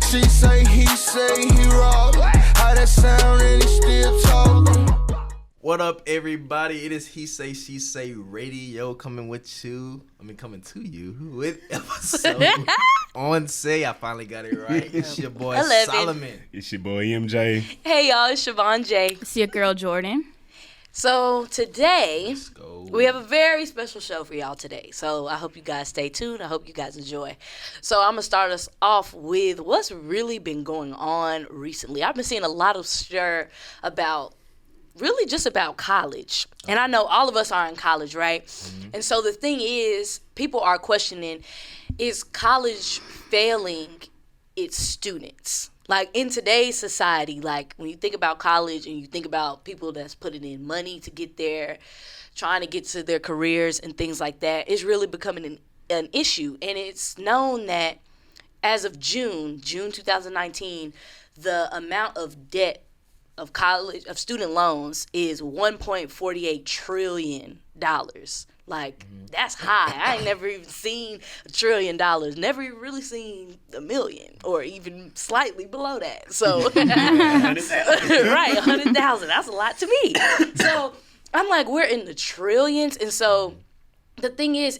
She say, he say, he roll. How that sound and he still talking. What up, everybody? It is He Say She Say Radio coming to you with episode on Say. I finally got it right. It's your boy 11. Solomon. It's your boy MJ. Hey y'all, it's Siobhan J. It's your girl Jordan. So today, Let's go. we have a very special show for y'all today. So I hope you guys stay tuned. I hope you guys enjoy. So I'm going to start us off with what's really been going on recently. I've been seeing a lot of stir about really just about college. And I know all of us are in college, right? Mm-hmm. And so the thing is, people are questioning, is college failing its students? Like, in today's society, like, when you think about college and you think about people that's putting in money to get there, trying to get to their careers and things like that, it's really becoming an issue. And it's known that as of June 2019, the amount of debt of student loans is $1.48 trillion. Like, that's high. I ain't never even seen $1 trillion. Never even really seen $1 million, or even slightly below that. So, right, 100,000. That's a lot to me. So, I'm like, we're in the trillions. And so, the thing is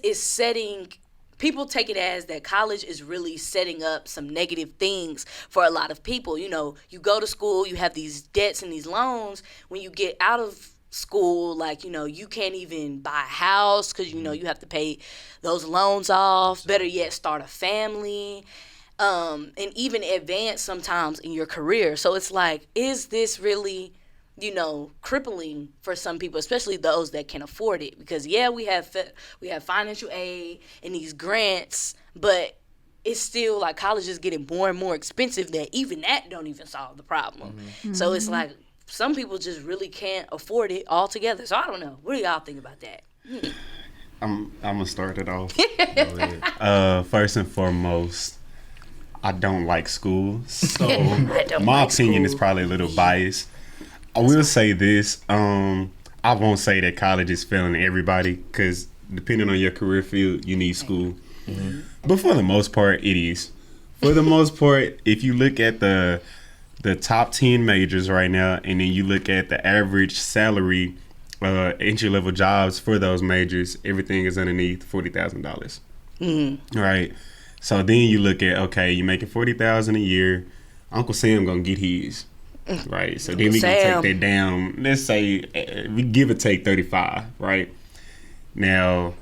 people take it as that college is really setting up some negative things for a lot of people. You know, you go to school, you have these debts and these loans. When you get out of school, like, you know, you can't even buy a house because, you know, you have to pay those loans off. Better yet, start a family, and even advance sometimes in your career. So it's like, is this really, you know, crippling for some people, especially those that can afford it? Because yeah, we have financial aid and these grants, but it's still like college is getting more and more expensive. That even that don't even solve the problem. Mm-hmm. So it's like some people just really can't afford it altogether. So I don't know. What do y'all think about that? I'm gonna start it off. First and foremost, I don't like school, so my opinion is probably a little biased. I will say this. I won't say that college is failing everybody, because depending on your career field, you need school. Mm-hmm. But for the most part, it is. For the most part, if you look at the top 10 majors right now, and then you look at the average salary, entry-level jobs for those majors, everything is underneath $40,000. Mm-hmm. Right? So then you look at, okay, you're making $40,000 a year. Uncle Sam gonna get his. Right, so then we can take that down. Let's say we give or take 35. Right, now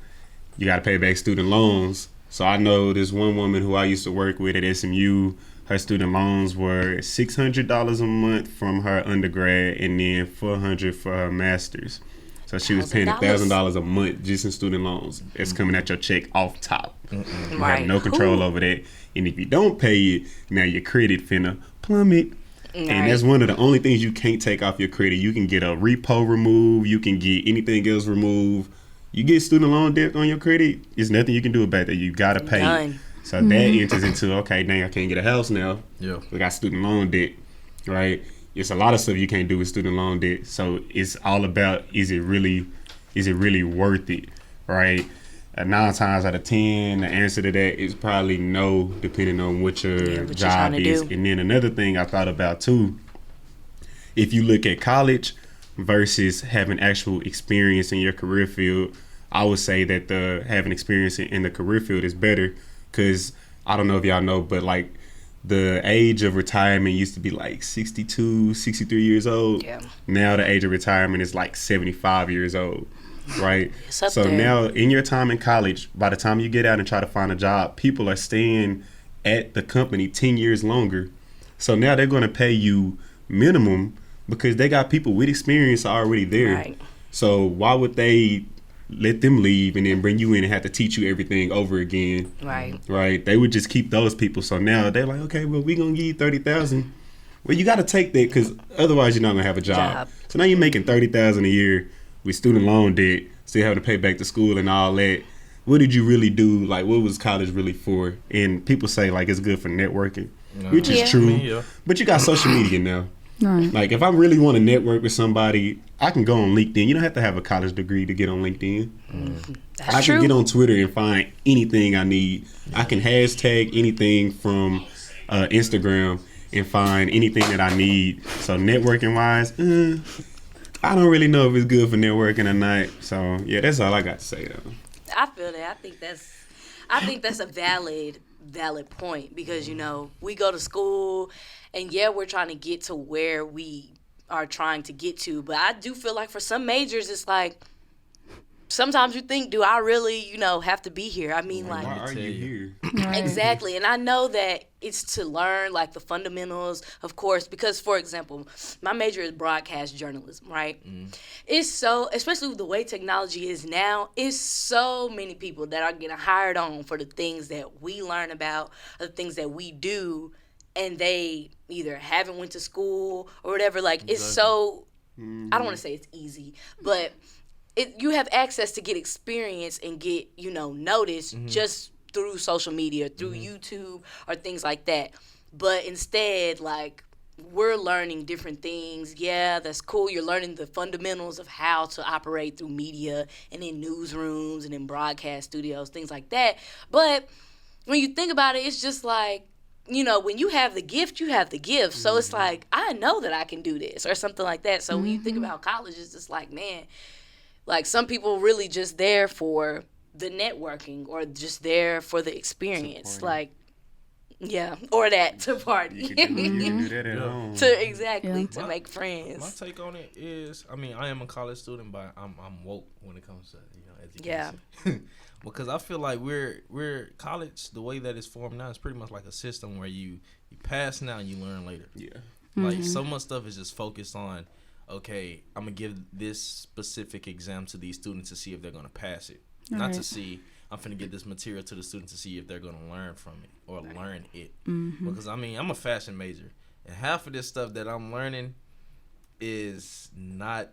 you got to pay back student loans. So I know this one woman who I used to work with at SMU. Her student loans were $600 a month from her undergrad, and then $400 for her master's. So she was paying $1,000 a month just in student loans. It's coming at your check off top. You have no control over that, and if you don't pay it, now your credit finna plummet. And that's one of the only things you can't take off your credit. You can get a repo removed. You can get anything else removed. You get student loan debt on your credit, there's nothing you can do about that. You got to pay. Done. So that enters into, okay, dang, I can't get a house now. Yeah. We got student loan debt, right? It's a lot of stuff you can't do with student loan debt. So it's all about, is it really worth it, right? 9 times out of 10, the answer to that is probably no, depending on what your job is. And then another thing I thought about too, if you look at college versus having actual experience in your career field, I would say that having experience in the career field is better, because I don't know if y'all know, but like the age of retirement used to be like 62, 63 years old. Yeah. Now the age of retirement is like 75 years old. Right. So there. Now in your time in college, by the time you get out and try to find a job, people are staying at the company 10 years longer. So now they're going to pay you minimum because they got people with experience already there. Right. So why would they let them leave and then bring you in and have to teach you everything over again? Right. Right. They would just keep those people. So now they're like, okay, well, we're going to give you $30,000. Well, you got to take that, because otherwise you're not going to have a job. So now you're making $30,000 a year with student loan debt, still having to pay back to school and all that. What did you really do? Like, what was college really for? And people say, like, it's good for networking, which is true. But you got social media now. Right. Like, if I really want to network with somebody, I can go on LinkedIn. You don't have to have a college degree to get on LinkedIn. I can get on Twitter and find anything I need. I can hashtag anything from Instagram and find anything that I need. So networking wise, I don't really know if it's good for networking or not. So yeah, that's all I got to say though. I feel that. I think that's a valid point because, you know, we go to school and yeah, we're trying to get to where we are trying to get to. But I do feel like for some majors, it's like, sometimes you think, do I really, you know, have to be here? I mean, like, why are you here? Exactly. And I know that it's to learn, like, the fundamentals, of course, because, for example, my major is broadcast journalism, right? It's so, especially with the way technology is now, it's so many people that are getting hired on for the things that we learn about, or the things that we do, and they either haven't went to school or whatever. Like, it's so, I don't want to say it's easy, but you have access to get experience and get, you know, noticed just through social media, through YouTube or things like that. But instead, like, we're learning different things. Yeah, that's cool. You're learning the fundamentals of how to operate through media and in newsrooms and in broadcast studios, things like that. But when you think about it, it's just like, you know, when you have the gift, you have the gift. So it's like, I know that I can do this or something like that. So when you think about college, it's just like, man, like, some people really just there for the networking or just there for the experience. Like, yeah, or that, to party. You can do that at home. To make friends. My take on it is, I mean, I am a college student, but I'm woke when it comes to, you know, education. Yeah. Because I feel like we're college, the way that it's formed now is pretty much like a system where you pass now and you learn later. Yeah. Like, so much stuff is just focused on, okay, I'm going to give this specific exam to these students to see if they're going to pass it. Not to see, I'm going to give this material to the students to see if they're going to learn from it or learn it. Because, I mean, I'm a fashion major. And half of this stuff that I'm learning is not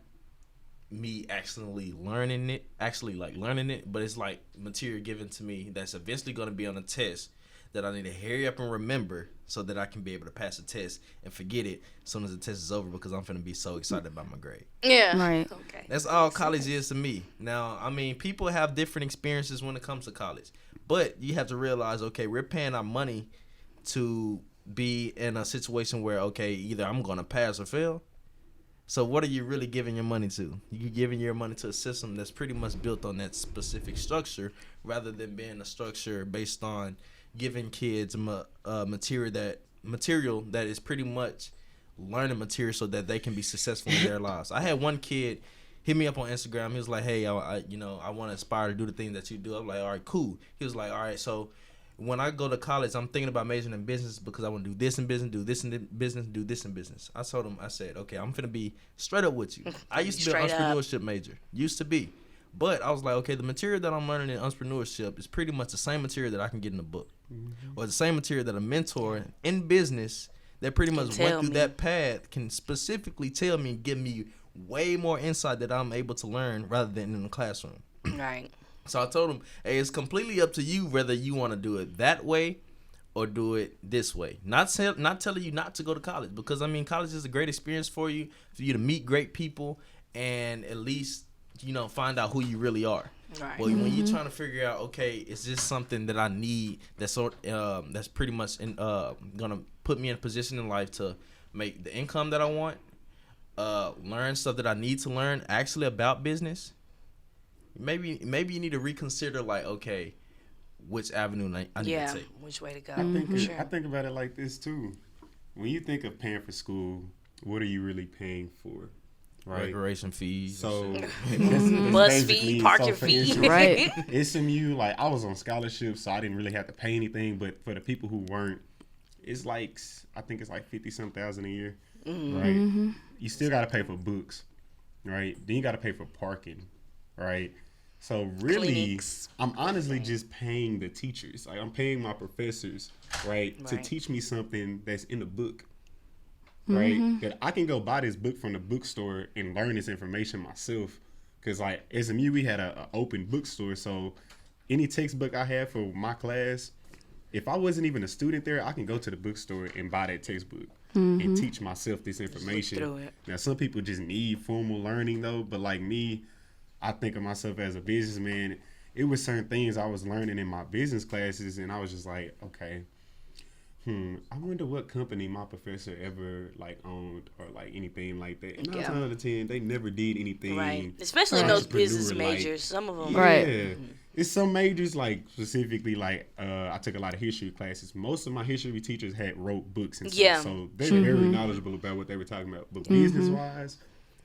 me actually learning it, but it's like material given to me that's eventually going to be on a test that I need to hurry up and remember so that I can be able to pass the test and forget it as soon as the test is over because I'm finna be so excited about my grade. Yeah. Right. Okay. That's all college is to me. Now, I mean, people have different experiences when it comes to college, but you have to realize, okay, we're paying our money to be in a situation where, okay, either I'm going to pass or fail. So what are you really giving your money to? You're giving your money to a system that's pretty much built on that specific structure rather than being a structure based on giving kids material that is pretty much learning material so that they can be successful in their lives. I had one kid hit me up on Instagram. He was like, hey, I want to aspire to do the things that you do. I'm like, all right, cool. He was like, all right, so when I go to college, I'm thinking about majoring in business because I want to do this in business, do this in business, do this in business. I told him, I said, okay, I'm finna be straight up with you. I used to be an entrepreneurship major. Used to be. But I was like, okay, the material that I'm learning in entrepreneurship is pretty much the same material that I can get in a book. Or the same material that a mentor in business that pretty much went through that path can specifically tell me and give me way more insight that I'm able to learn rather than in the classroom. Right. So I told him, hey, it's completely up to you whether you want to do it that way or do it this way. Not telling you not to go to college because, I mean, college is a great experience for you to meet great people and at least, you know, find out who you really are. Right. But when you're trying to figure out, okay, is this something that I need that's pretty much gonna put me in a position in life to make the income that I want, learn stuff that I need to learn actually about business. Maybe you need to reconsider, like, okay, which avenue I need to take. Which way to go. I think about it like this too. When you think of paying for school, what are you really paying for? Right. Recreation fees. So bus fee, parking fee. Right. SMU, like, I was on scholarship, so I didn't really have to pay anything. But for the people who weren't, it's like, I think it's like 50-some thousand a year. Right. You still got to pay for books. Right. Then you got to pay for parking. Right. So really, clinics. I'm honestly just paying the teachers. Like, I'm paying my professors, right, to teach me something that's in the book. Right, that I can go buy this book from the bookstore and learn this information myself. Because, like, SMU, we had a open bookstore, so any textbook I had for my class, if I wasn't even a student there, I can go to the bookstore and buy that textbook and teach myself this information. Now, some people just need formal learning though, but like me, I think of myself as a businessman. It was certain things I was learning in my business classes, and I was just like, okay, I wonder what company my professor ever like owned or like anything like that. And 9 Yeah. times out of 10, they never did anything. Right. Especially in those business entrepreneur-like. majors. Some of them. Yeah. Right. It's some majors like specifically like I took a lot of history classes. Most of my history teachers had wrote books and stuff. Yeah. So they were very knowledgeable about what they were talking about. But business wise,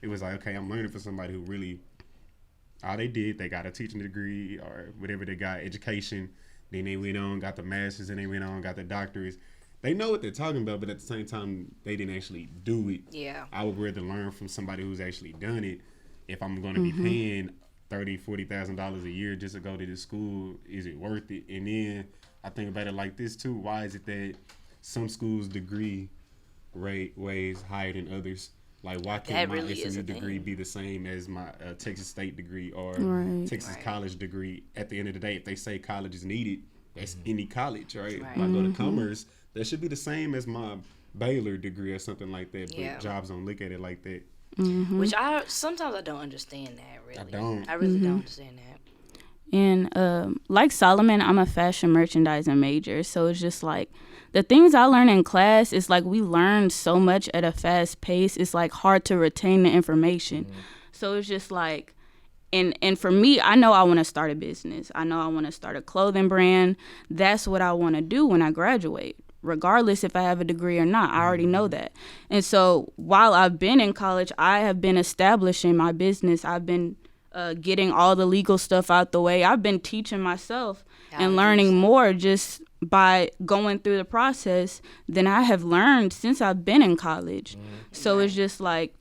it was like, okay, I'm learning from somebody who really all they did, they got a teaching degree or whatever they got, education. Then they went on, got the masters, and they went on, got the doctorates. They know what they're talking about, but at the same time, they didn't actually do it. Yeah. I would rather learn from somebody who's actually done it. If I'm going to be paying $30,000-$40,000 a year just to go to this school, is it worth it? And then I think about it like this too. Why is it that some schools' degree rate ways higher than others? Like, why can't That my really is SMU a degree thing. be the same as my Texas State degree or Right. Texas college degree? At the end of the day, if they say college is needed, that's any college, right? Right. If I go to commerce, that should be the same as my Baylor degree or something like that. But Yeah. jobs don't look at it like that. Which sometimes I don't understand that, really. I don't. I really don't understand that. And like Solomon, I'm a fashion merchandising major. So it's just like the things I learn in class, it's like we learn so much at a fast pace. It's like hard to retain the information. So it's just like, and for me, I know I want to start a business. I know I want to start a clothing brand. That's what I want to do when I graduate, regardless if I have a degree or not. I already know that. And so while I've been in college, I have been establishing my business. I've been getting all the legal stuff out the way. I've been teaching myself and learning more just by going through the process than I have learned since I've been in college. So it's just like,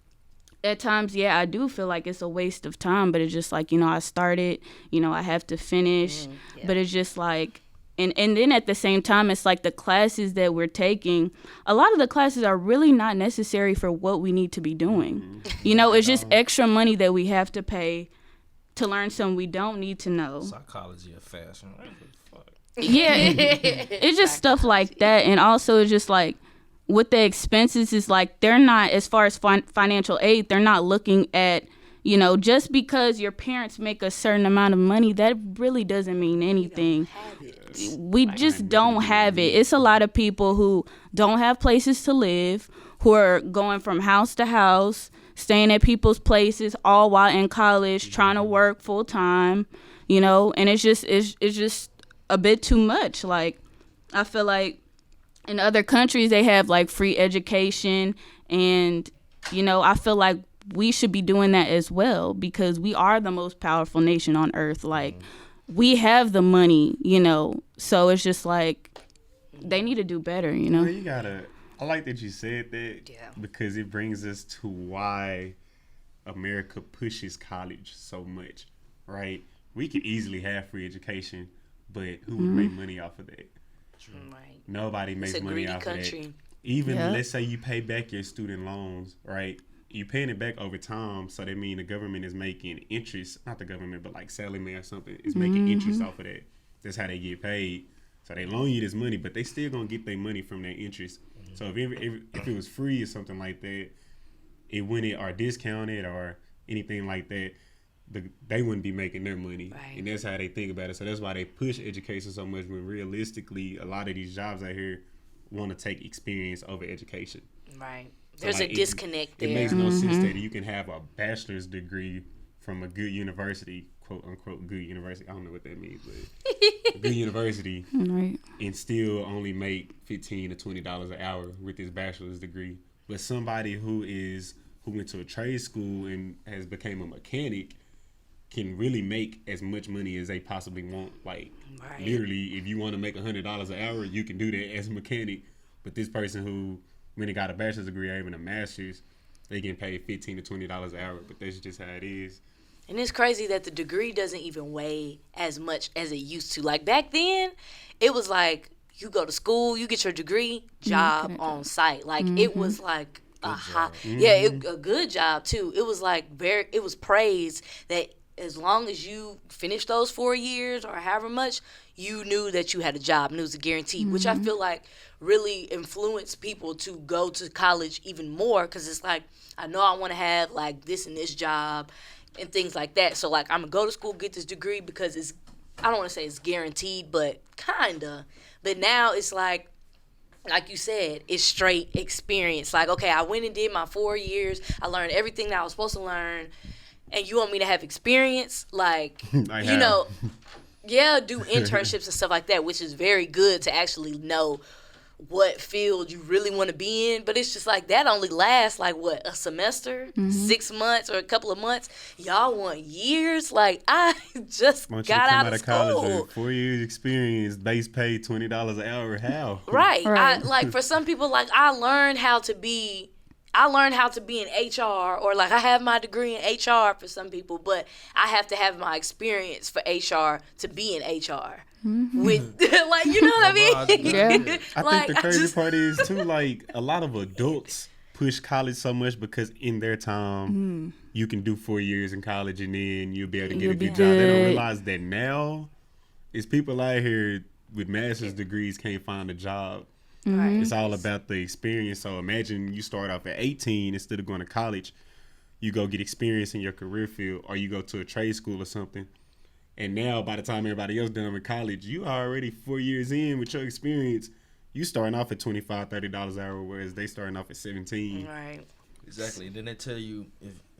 at times, yeah, I do feel like it's a waste of time, but it's just like, I started, I have to finish. But it's just like, and then at the same time, it's like the classes that we're taking, a lot of the classes are really not necessary for what we need to be doing. It's just extra money that we have to pay to learn something we don't need to know. Psychology of fashion. What the fuck? Yeah, it's just stuff like that. And also it's just like, with the expenses, is like they're not, as far as financial aid, they're not looking at, just because your parents make a certain amount of money, that really doesn't mean anything. We just don't have it. It's a lot of people who don't have places to live, who are going from house to house, staying at people's places, all while in college, trying to work full time, and it's just a bit too much. Like, I feel like in other countries, they have like free education, and I feel like we should be doing that as well, because we are the most powerful nation on earth. Like, we have the money, so it's just like they need to do better, Well, you gotta. I like that you said that, Yeah. because it brings us to why America pushes college so much, right? We could easily have free education, but who would make money off of that? Right. Nobody makes It's a money greedy off of country. that. Even Yeah. let's say you pay back your student loans, right? You paying it back over time, so that means the government is making interest. Not the government, but like Sallie Mae or something is making interest off of that. That's how they get paid. So they loan you this money, but they still gonna get their money from that interest. So if it was free or something like that, it wouldn't or discounted or anything like that, they wouldn't be making their money. Right. And that's how they think about it. So that's why they push education so much, when realistically a lot of these jobs out here want to take experience over education. Right. So, There's like, a disconnect It there. makes no sense that you can have a bachelor's degree from a good university, quote unquote good university. I don't know what that means, but a good university, Right. and still only make $15 to $20 an hour with his bachelor's degree. But somebody who went to a trade school and has become a mechanic can really make as much money as they possibly want. Like, Right. literally, if you want to make $100 an hour, you can do that as a mechanic. But this person who when they got a bachelor's degree or even a master's, they get paid $15 to $20 an hour. But that's just how it is. And it's crazy that the degree doesn't even weigh as much as it used to. Like, back then, it was like you go to school, you get your degree, job on site. Like, it was like a good job too. It was like it was praised that as long as you finished those 4 years or however much, you knew that you had a job and it was a guarantee, which I feel like really influenced people to go to college even more, because it's like, I know I want to have like this and this job and things like that. So like, I'm gonna go to school, get this degree because it's, I don't want to say it's guaranteed, but kinda. But now it's like, like you said, it's straight experience. Like, okay, I went and did my 4 years. I learned everything that I was supposed to learn. And you want me to have experience? Like, do internships and stuff like that, which is very good to actually know what field you really want to be in. But it's just like that only lasts like what, a semester, 6 months, or a couple of months. Y'all want years? Like, I just got out of school. 4 years experience, base pay $20 an hour. How? Right. Like for some people, like I learned how to be in HR, or like I have my degree in HR for some people, but I have to have my experience for HR to be in HR. With like, you know what I mean? Yeah. I think the crazy part is too, like, a lot of adults push college so much because in their time you can do 4 years in college and then you'll be able to get a good job. They don't realize that now it's people out here with master's degrees can't find a job. Right. It's all about the experience. So imagine you start off at 18 instead of going to college, you go get experience in your career field, or you go to a trade school or something. And now, by the time everybody else done with college, you are already 4 years in with your experience. You starting off at $25, $30 an hour, whereas they starting off at 17. Right. Exactly. And then they tell you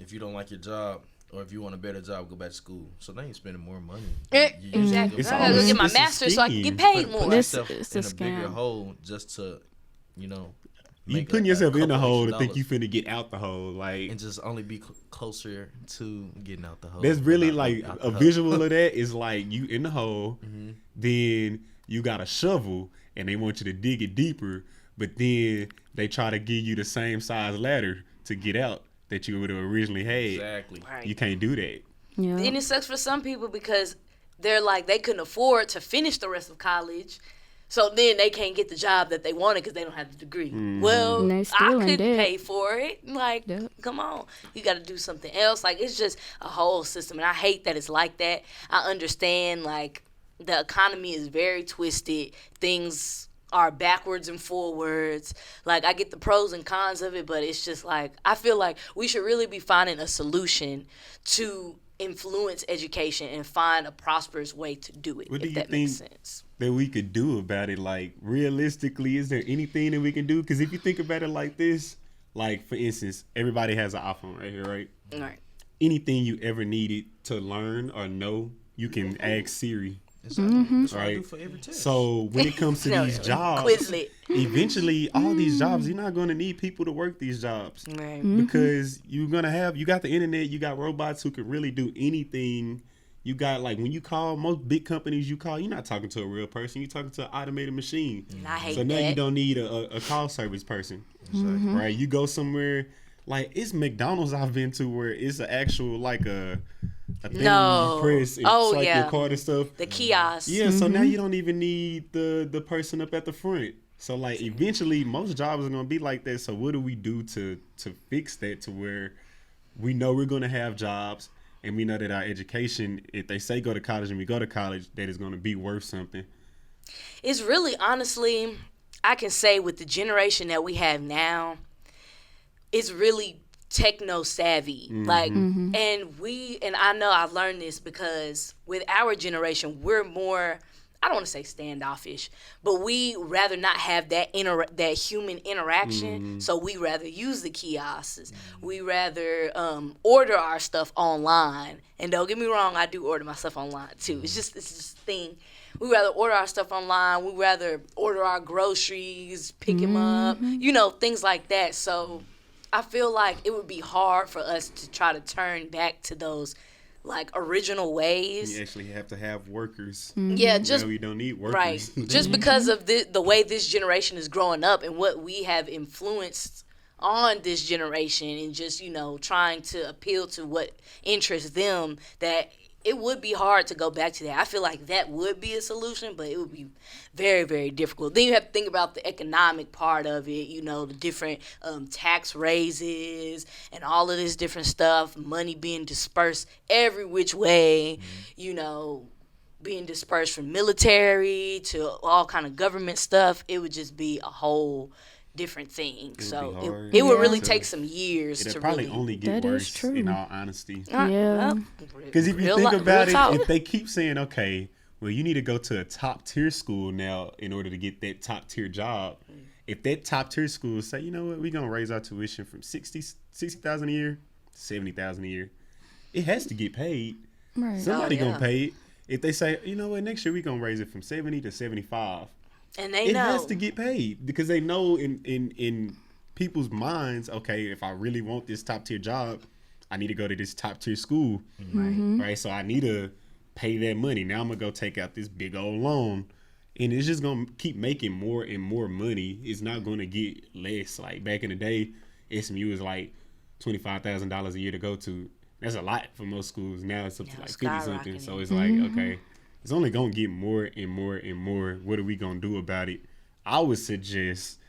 if you don't like your job, or if you want a better job, go back to school. So now you're spending more money. Exactly. It's I gotta go get my it's a master's so I can get scheme. paid more. Put yourself It's in a a bigger scam. hole just to, You make putting a yourself in the couple hole to extra think you dollars. finna get out the hole. Like, And just only be closer to getting out the hole. that's really Not like out the a hole. visual of that is like you in the hole, then you got a shovel and they want you to dig it deeper, but then they try to give you the same size ladder to get out that you would have originally had. Exactly. Right. You can't do that. Yeah. And it sucks for some people because they're like, they couldn't afford to finish the rest of college. So then they can't get the job that they wanted because they don't have the degree. Well, And they I still in could debt. pay for it. Like, Yep. come on. You got to do something else. Like, it's just a whole system. And I hate that it's like that. I understand, like, the economy is very twisted. Things are backwards and forwards. Like, I get the pros and cons of it, but it's just like, I feel like we should really be finding a solution to influence education and find a prosperous way to do it, What do if you that makes think sense. that we could do about it? Like, realistically, is there anything that we can do? Because if you think about it like this, like, for instance, everybody has an iPhone right here, right? All right. Anything you ever needed to learn or know, you can ask Siri. That's what I Right. do for every test. So when it comes to No, these jobs, Quizlet. eventually all these jobs, you're not going to need people to work these jobs. Right. Because you got the internet, you got robots who can really do anything. You got, like, when you call most big companies, you're not talking to a real person, you're talking to an automated machine. And I hate So now that. you don't need a call service person, Exactly. right? You go somewhere, like, it's McDonald's I've been to where it's an actual, like, a thing No. you press and Oh, swipe yeah. your card and stuff. The kiosk. Yeah, so now you don't even need the person up at the front. So, like, eventually most jobs are gonna be like that. So what do we do to fix that, to where we know we're gonna have jobs and we know that our education, if they say go to college and we go to college, that is gonna be worth something. It's really, honestly, I can say with the generation that we have now, it's really techno savvy. Like, and I know I've learned this because with our generation, we're more, I don't want to say standoffish, but we rather not have that human interaction. So we rather use the kiosks. We rather order our stuff online. And don't get me wrong, I do order my stuff online too. It's just a thing. We rather order our stuff online. We rather order our groceries, pick them up, things like that. So I feel like it would be hard for us to try to turn back to those, like, original ways. You actually have to have workers. Yeah, just we don't need workers. right. Just because of the way this generation is growing up and what we have influenced on this generation, and just, trying to appeal to what interests them, that it would be hard to go back to that. I feel like that would be a solution, but it would be very, very difficult. Then you have to think about the economic part of it, the different tax raises and all of this different stuff, money being dispersed every which way, being dispersed from military to all kind of government stuff. It would just be a whole different thing. So be hard. it would really Yeah. take some years It'll to probably really. only get That is worse, true. in all honesty. Yeah. Because if you think about it, if they keep saying, okay, well, you need to go to a top tier school now in order to get that top tier job. If that top tier school say, you know what, we're gonna raise our tuition from $60,000 a year to $70,000 a year, it has to get paid. Right. Somebody gonna pay it. If they say, you know what, next year we're gonna raise it from 70 to 75, and they it know has to get paid because they know in people's minds, okay, if I really want this top tier job, I need to go to this top tier school, right? So I need to pay that money. Now I'm gonna go take out this big old loan, and it's just gonna keep making more and more money. It's not gonna get less. Like back in the day, SMU was like $25,000 a year to go to. That's a lot for most schools. Now it's up to like 50 something. So it's like, okay, it's only gonna get more and more and more. What are we gonna do about it? I would suggest,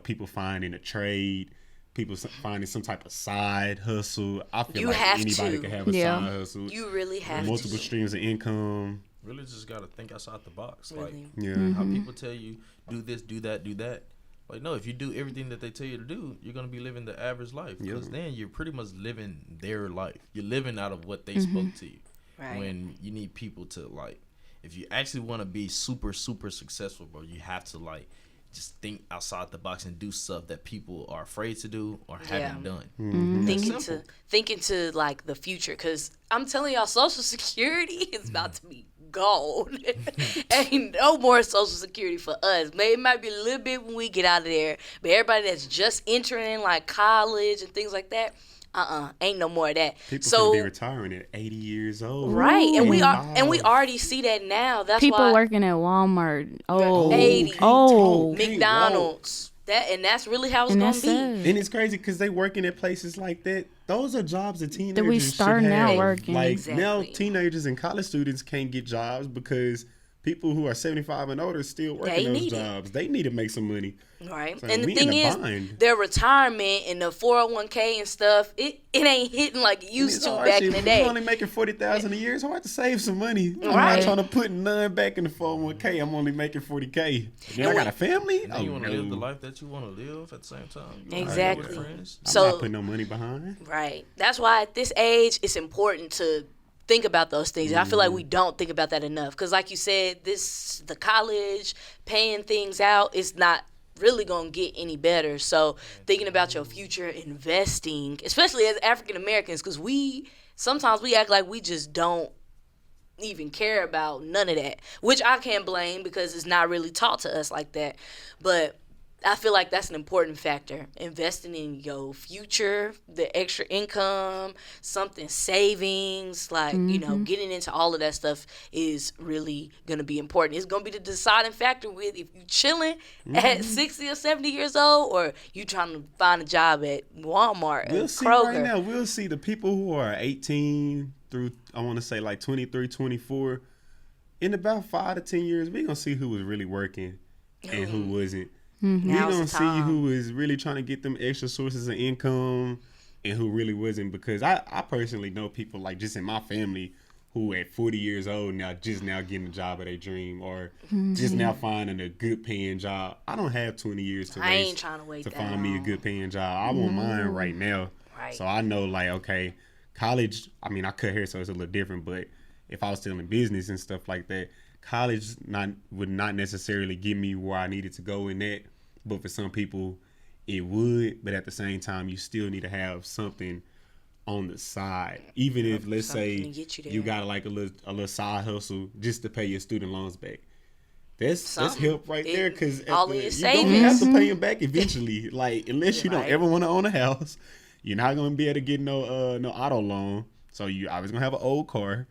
people finding a trade, people finding some type of side hustle. I feel like anybody can have a side hustle. You really have multiple streams of income. Really just got to think outside the box. Really? Like, how people tell you, do this, do that, do that. Like, no, if you do everything that they tell you to do, you're going to be living the average life. Because then you're pretty much living their life. You're living out of what they spoke to you. Right. When you need people to, like, if you actually want to be super, super successful, bro, you have to, like, just think outside the box and do stuff that people are afraid to do or haven't done. Thinking to like the future, because I'm telling y'all, Social Security is about to be gone. Ain't no more Social Security for us. Maybe it might be a little bit when we get out of there, but everybody that's just entering like college and things like that, ain't no more of that. People could be retiring at 80 years old. Right, and we already see that now. That's people why working at Walmart. 80. McDonald's. Wow. That's really how it's gonna be. And it's crazy because they working at places like that. Those are jobs that teenagers that we starting out working. Like now, teenagers and college students can't get jobs because people who are 75 and older still working those jobs. They need to make some money. Right. So and the thing is, their retirement and the 401k and stuff, it ain't hitting like it used to back in the day. You're only making $40,000 a year. It's hard to save some money. I'm not trying to put none back in the 401k. I'm only making $40K. Now I got a family. You want to live the life that you want to live at the same time. Exactly. I'm not putting no money behind. Right. That's why at this age, it's important to think about those things. And I feel like we don't think about that enough. Because like you said, the college, paying things out, is not really going to get any better. So thinking about your future, investing, especially as African Americans, because sometimes we act like we just don't even care about none of that, which I can't blame because it's not really taught to us like that. But I feel like that's an important factor. Investing in your future, the extra income, something savings, like, getting into all of that stuff is really going to be important. It's going to be the deciding factor with if you chilling at 60 or 70 years old or you trying to find a job at Walmart or Kroger. Right now, we'll see the people who are 18 through, I want to say like 23, 24. In about 5 to 10 years, we're going to see who was really working and who wasn't. We're going to see who is really trying to get them extra sources of income and who really wasn't, because I personally know people like just in my family who at 40 years old now getting a job of their dream or just now finding a good paying job. I don't have 20 years to wait to find me a good paying job. I want mine right now. Right. So I know like, okay, college, I mean, I cut hair, so it's a little different, but if I was still in business and stuff like that, college would not necessarily get me where I needed to go in that, but for some people it would. But at the same time, you still need to have something on the side, even if let's say you got like a little side hustle just to pay your student loans back. That's help right there, because you don't have to pay them back eventually. Like unless you don't ever want to own a house, you're not gonna be able to get no auto loan. So you always gonna have an old car.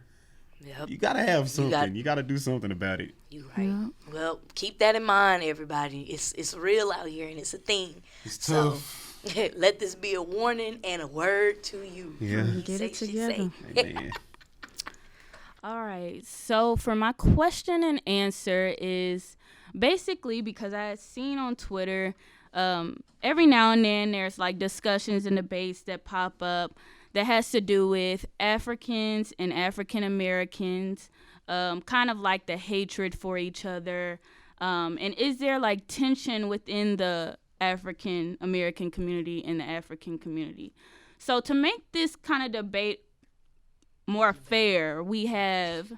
Yep. You gotta have something. You gotta do something about it. You're right. Yep. Well, keep that in mind, everybody. It's real out here and it's a thing. It's tough. So let this be a warning and a word to you. Yeah. Get it together. Amen. All right. So for my question and answer is basically because I had seen on Twitter every now and then there's like discussions and debates that pop up that has to do with Africans and African Americans, kind of like the hatred for each other. And is there like tension within the African American community and the African community? So to make this kind of debate more fair, we have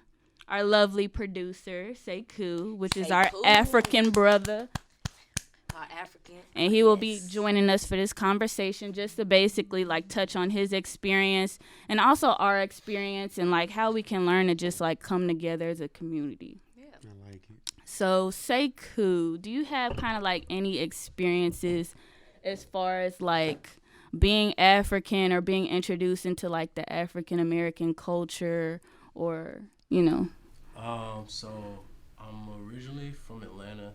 our lovely producer, Sekou, which is our Sekou. African brother. Our African. And he will be joining us for this conversation just to basically like touch on his experience and also our experience and like how we can learn to just like come together as a community. Yeah. I like it. So Sekou, do you have kind of like any experiences as far as like being African or being introduced into like the African American culture or, you know? So I'm originally from Atlanta.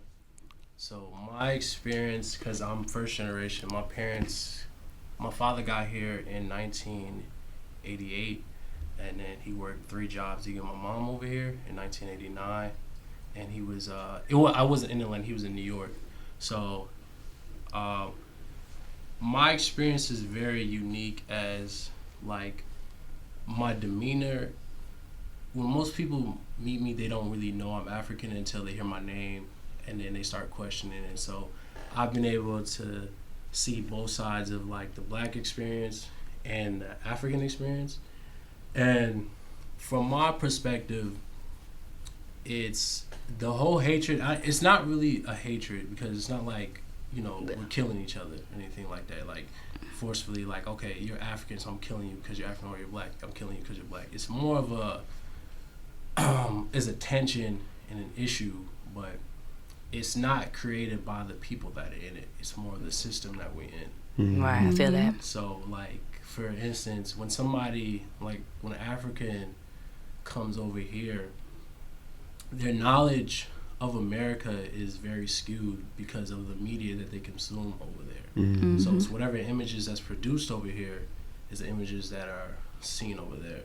So my experience, because I'm first generation, my father got here in 1988, and then he worked 3 jobs to get my mom over here in 1989, and he was, I wasn't in Atlanta, he was in New York. So my experience is very unique as, like, my demeanor. When most people meet me, they don't really know I'm African until they hear my name, and then they start questioning it. So I've been able to see both sides of like the black experience and the African experience. And from my perspective, it's the whole hatred. It's not really a hatred because it's not like, you know, we're killing each other or anything like that. Like forcefully, like, okay, you're African, so I'm killing you because you're African, or you're black, I'm killing you because you're black. It's more of a, is a tension and an issue, but it's not created by the people that are in it. It's more the system that we're in. Right, I feel that. So, like, for instance, when somebody, like, when an African comes over here, their knowledge of America is very skewed because of the media that they consume over there. So it's whatever images that's produced over here is the images that are seen over there.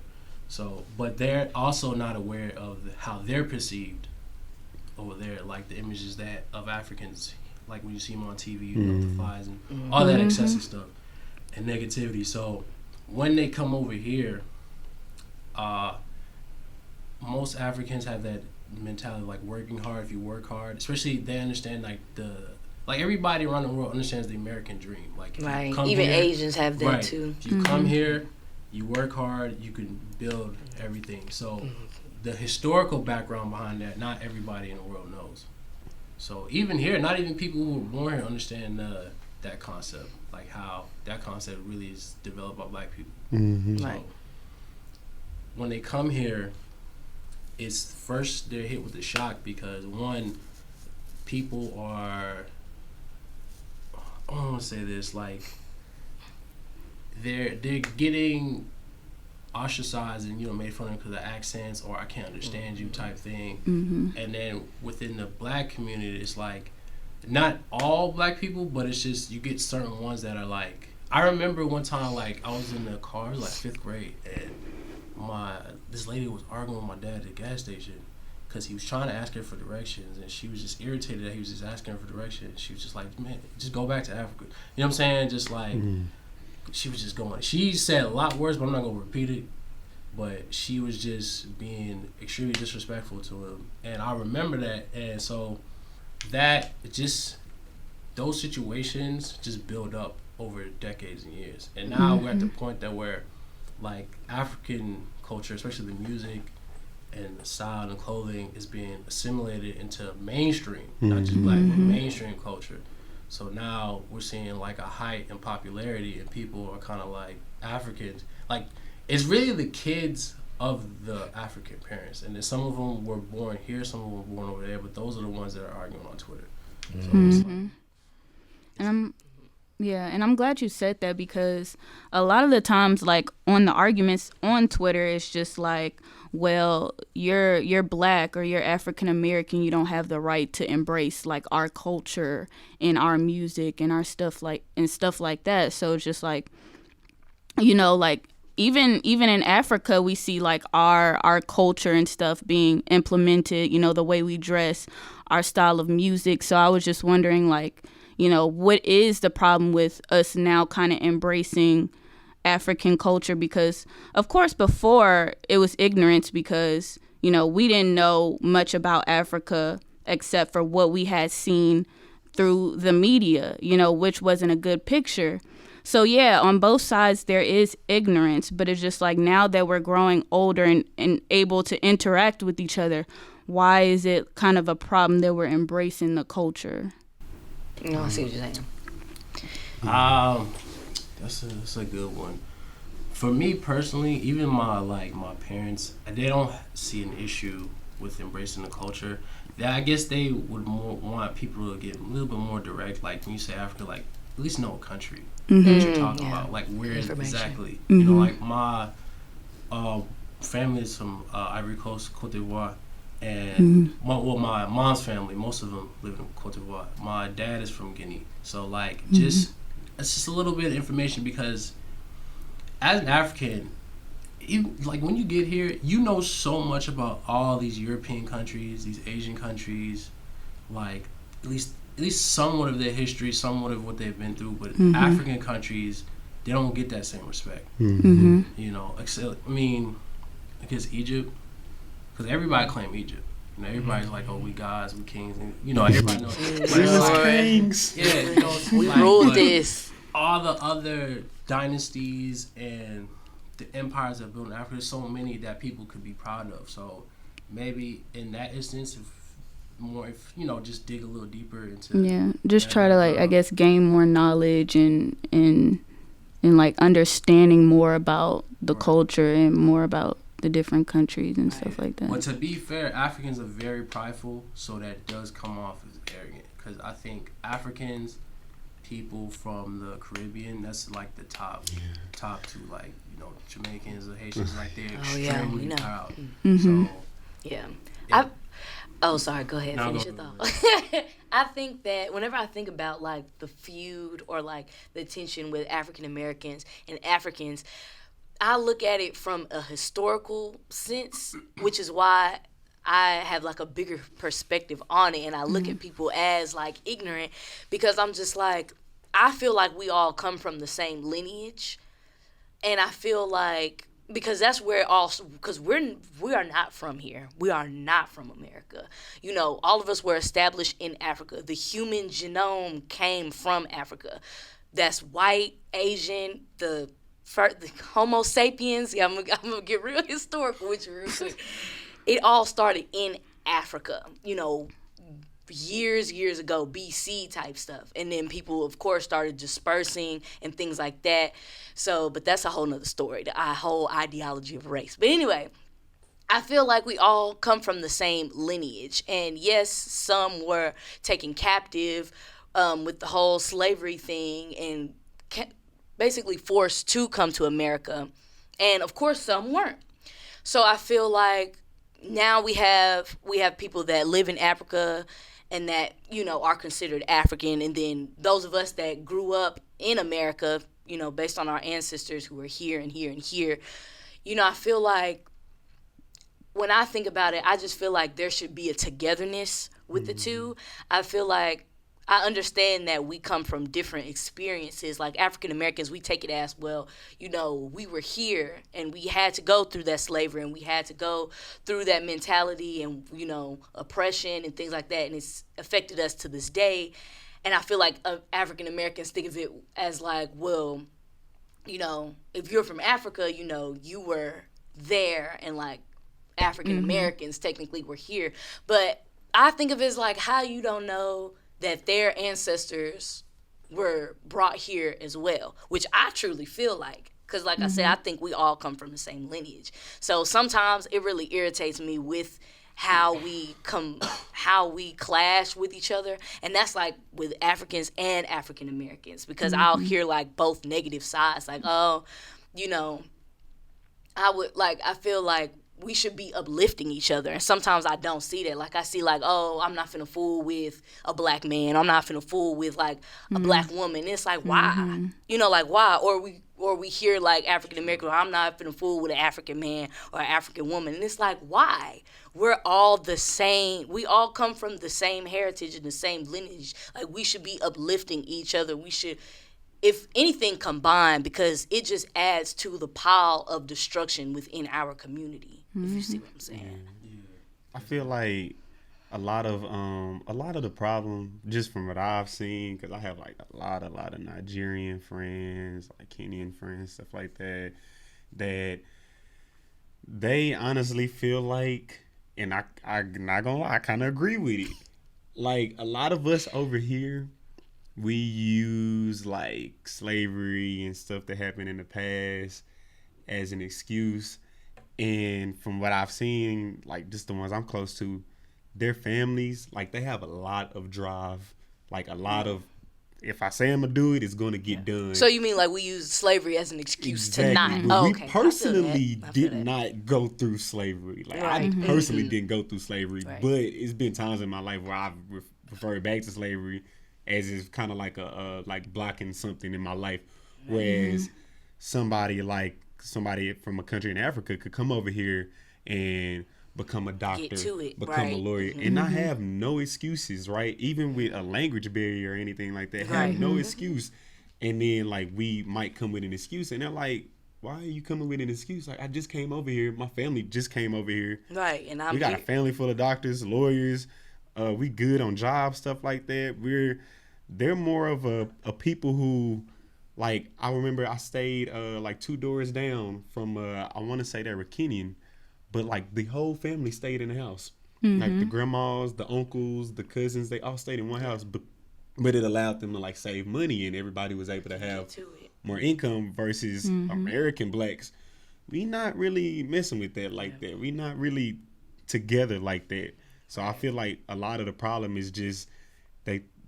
So, but they're also not aware of how they're perceived over there, like the images that of Africans, like when you see them on TV, you know, the flies and all that excessive stuff and negativity. So when they come over here, most Africans have that mentality, like working hard. If you work hard, especially they understand like everybody around the world understands the American dream. Like Right, come even here, Asians have that right, too. If you come here, you work hard, you can build everything. So the historical background behind that, not everybody in the world knows. So even here, not even people who were born here understand that concept, like how that concept really is developed by black people. So Right. when they come here, it's first they're hit with the shock because one, people are, I don't want to say this, like they're getting ostracized and, you know, made fun of because of accents or I can't understand you type thing. And then within the black community, it's like not all black people, but it's just you get certain ones that are like, I remember one time, like I was in the car, it was like 5th grade, and this lady was arguing with my dad at the gas station because he was trying to ask her for directions, and she was just irritated that he was just asking her for directions. She was just like, man, just go back to Africa. You know what I'm saying? Just like, she was just going. She said a lot worse, but I'm not going to repeat it. But she was just being extremely disrespectful to him. And I remember that. And so that just, those situations just build up over decades and years. And now we're at the point that where, like, African culture, especially the music and the style and clothing, is being assimilated into mainstream, not just black, but mainstream culture. So now we're seeing like a height in popularity, and people are kind of like Africans. Like, it's really the kids of the African parents, and then some of them were born here, some of them were born over there, but those are the ones that are arguing on Twitter. So it's like, and I'm glad you said that because a lot of the times, like on the arguments on Twitter, it's just like, well, you're black or you're African American, you don't have the right to embrace like our culture and our music and our stuff like that. So it's just like, you know, like even in Africa, we see like our culture and stuff being implemented, you know, the way we dress, our style of music. So I was just wondering, like, you know, what is the problem with us now kind of embracing African culture? Because, of course, before it was ignorance because, you know, we didn't know much about Africa except for what we had seen through the media, you know, which wasn't a good picture. So yeah, on both sides there is ignorance, but it's just like now that we're growing older and able to interact with each other, why is it kind of a problem that we're embracing the culture? You know, I see what you're saying. That's a good one. For me personally, even my parents, they don't see an issue with embracing the culture. I guess they would want people to get a little bit more direct. Like when you say Africa, like at least know a country that you're talking about. Like where exactly? You know, like my family is from Ivory Coast, Cote d'Ivoire, and my mom's family, most of them live in Cote d'Ivoire. My dad is from Guinea, so like it's just a little bit of information because as an African, even, like when you get here, you know so much about all these European countries, these Asian countries, like at least somewhat of their history, somewhat of what they've been through. But African countries, they don't get that same respect. You know, except I guess Egypt, because everybody claim Egypt. You know, everybody's like, oh, we gods, we kings, and you know, everybody knows. Kings. Yeah, you know, we ruled this. All the other dynasties and the empires that built in Africa, there's so many that people could be proud of. So maybe in that instance, if you know, just dig a little deeper into just try to like I guess gain more knowledge and like understanding more about the culture and more about the different countries and stuff like that. But to be fair, Africans are very prideful, so that does come off as arrogant. Because I think Africans, people from the Caribbean, that's like the top two, like, you know, Jamaicans or Haitians, like they're extremely proud. So Sorry, go ahead, finish your thought. I think that whenever I think about like the feud or like the tension with African Americans and Africans, I look at it from a historical sense, which is why I have like a bigger perspective on it, and I look at people as like ignorant, because I'm just like, I feel like we all come from the same lineage, and I feel like because that's where because we are not from here. We are not from America. You know, all of us were established in Africa. The human genome came from Africa. That's white, Asian, the Homo sapiens. Yeah, I'm gonna get real historical with you real quick. It all started in Africa, you know, years ago, BC type stuff. And then people, of course, started dispersing and things like that. So, but that's a whole nother story, the whole ideology of race. But anyway, I feel like we all come from the same lineage. And yes, some were taken captive with the whole slavery thing and basically forced to come to America. And of course, some weren't. So I feel like now we have people that live in Africa and that, you know, are considered African. And then those of us that grew up in America, you know, based on our ancestors who are here and here and here, you know, I feel like when I think about it, I just feel like there should be a togetherness with the two. I feel like I understand that we come from different experiences. Like African Americans, we take it as, well, you know, we were here and we had to go through that slavery and we had to go through that mentality and, you know, oppression and things like that. And it's affected us to this day. And I feel like African Americans think of it as like, well, you know, if you're from Africa, you know, you were there, and like African Americans technically were here. But I think of it as like, how you don't know that their ancestors were brought here as well, which I truly feel like. Because like I said, I think we all come from the same lineage. So sometimes it really irritates me with how we clash with each other. And that's like with Africans and African Americans, because I'll hear like both negative sides. Like, oh, you know, I feel like we should be uplifting each other. And sometimes I don't see that. Like I see like, oh, I'm not finna fool with a black man. I'm not finna fool with like a black woman. And it's like, why? You know, like why? Or we hear like African American, I'm not finna fool with an African man or an African woman. And it's like, why? We're all the same. We all come from the same heritage and the same lineage. Like we should be uplifting each other. We should, if anything, combine, because it just adds to the pile of destruction within our community. If you see what I'm saying. I feel like a lot of the problem, just from what I've seen, because I have like a lot of Nigerian friends, like Kenyan friends, stuff like that, that they honestly feel like, and I'm not gonna lie, I kind of agree with it. Like, a lot of us over here, we use like slavery and stuff that happened in the past as an excuse. And from what I've seen, like just the ones I'm close to, their families, like they have a lot of drive, like a lot of, if I say I'm gonna do it, it's gonna get done. So you mean like we use slavery as an excuse to Exactly. not? But Oh, we okay. personally I feel did that. not go through slavery. Like Right. I personally didn't go through slavery, Right. but it's been times in my life where I've referred back to slavery as it's kind of like a like blocking something in my life. Whereas somebody from a country in Africa could come over here and become a doctor, to it, become right. a lawyer, and not have no excuses, right? Even with a language barrier or anything like that, have Right. no excuse. And then like we might come with an excuse, and they're like, "Why are you coming with an excuse? Like I just came over here. My family just came over here. Right, and I'm We got here. a family full of doctors, lawyers. We good on jobs, stuff like that. They're more of a people who, like, I remember I stayed like 2 doors down from I want to say they were Kenyan, but like the whole family stayed in the house. Like the grandmas, the uncles, the cousins, they all stayed in one house, but it allowed them to like save money, and everybody was able to have to it. more income versus American blacks. We not really messing with that like that. We not really together like that. So I feel like a lot of the problem is just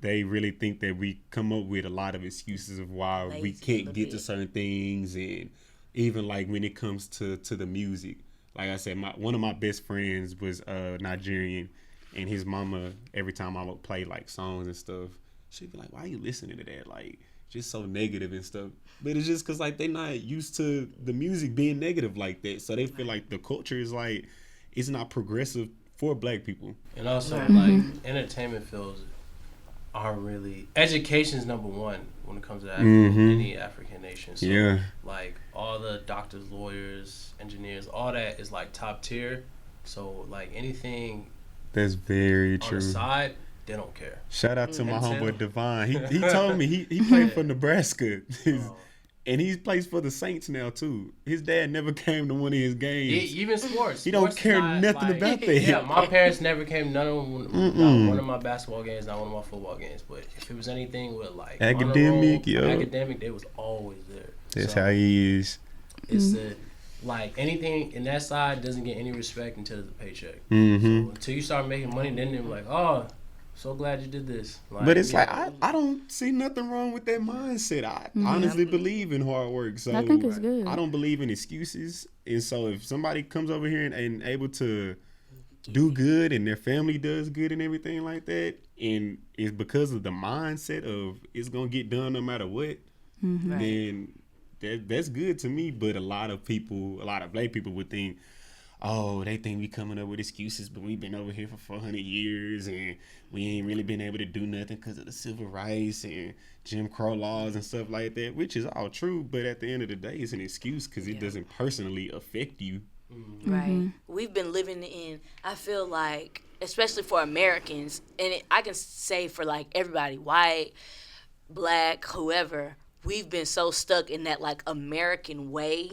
they really think that we come up with a lot of excuses of why we Lazy a can't little get bit. to certain things. And even like when it comes to the music, like I said, one of my best friends was Nigerian, and his mama, every time I would play like songs and stuff, she'd be like, "Why are you listening to that? Like, just so negative and stuff." But it's just because like they not used to the music being negative like that, so they feel like the culture is like it's not progressive for black people. And also, like, entertainment fields aren't really... Education is number one when it comes to any African nation. So, Yeah. like, all the doctors, lawyers, engineers, all that is, like, top tier. So, like, anything That's very on true. the side, they don't care. Shout out to my Until- homeboy Devon. He told me he played for Nebraska. And he plays for the Saints now too. His dad never came to one of his games. Even sports. He don't Sports is care not, nothing like- about that. Yeah, my parents never came. Not one of my basketball games, not one of my football games. But if it was anything with like Academic, honor roll, yo. academic, they was always there. That's So how he is. it's like anything in that side doesn't get any respect until it's a paycheck. Mm-hmm. So until you start making money, then they're like, "Oh, so glad you did this." Like, But it's yeah. like I don't see nothing wrong with that mindset. I honestly believe in hard work. So I think it's good. I don't believe in excuses. And so if somebody comes over here and able to do good and their family does good and everything like that, and it's because of the mindset of it's gonna get done no matter what, then that's good to me. But a lot of black people would think, oh, they think we coming up with excuses, but we've been over here for 400 years and we ain't really been able to do nothing because of the civil rights and Jim Crow laws and stuff like that, which is all true. But at the end of the day, it's an excuse because it doesn't personally affect you. Right. We've been living in, I feel like, especially for Americans, and I can say for like everybody, white, black, whoever, we've been so stuck in that like American way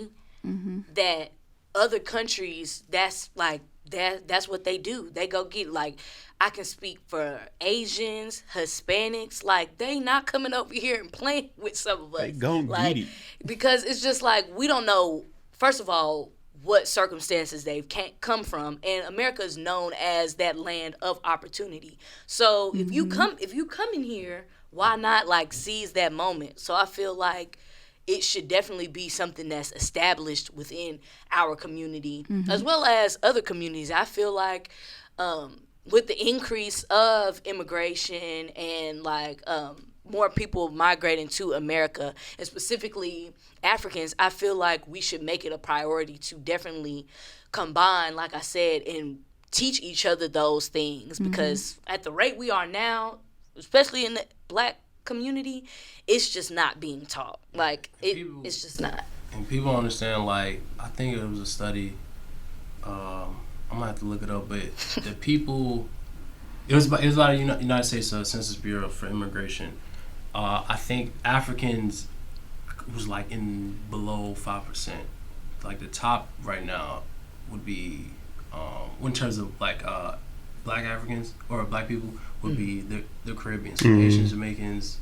that other countries, that's like, that's what they do. They go get, like, I can speak for Asians, Hispanics, like, they not coming over here and playing with some of us. They gon' like, get it. Because it's just like, we don't know, first of all, what circumstances they've come from, and America is known as that land of opportunity. So if you come in here, why not like seize that moment? So I feel like it should definitely be something that's established within our community as well as other communities. I feel like with the increase of immigration and like more people migrating to America, and specifically Africans, I feel like we should make it a priority to definitely combine, like I said, and teach each other those things. Because at the rate we are now, especially in the black community, it's just not being taught. Like, it's just not. And people understand, like, I think it was a study, I'm gonna have to look it up, but the people It was about the United States Census Bureau for immigration. I think Africans was like in below 5%. Like the top right now would be, in terms of like black Africans or black people would be the Caribbean, so Haitians, Jamaicans.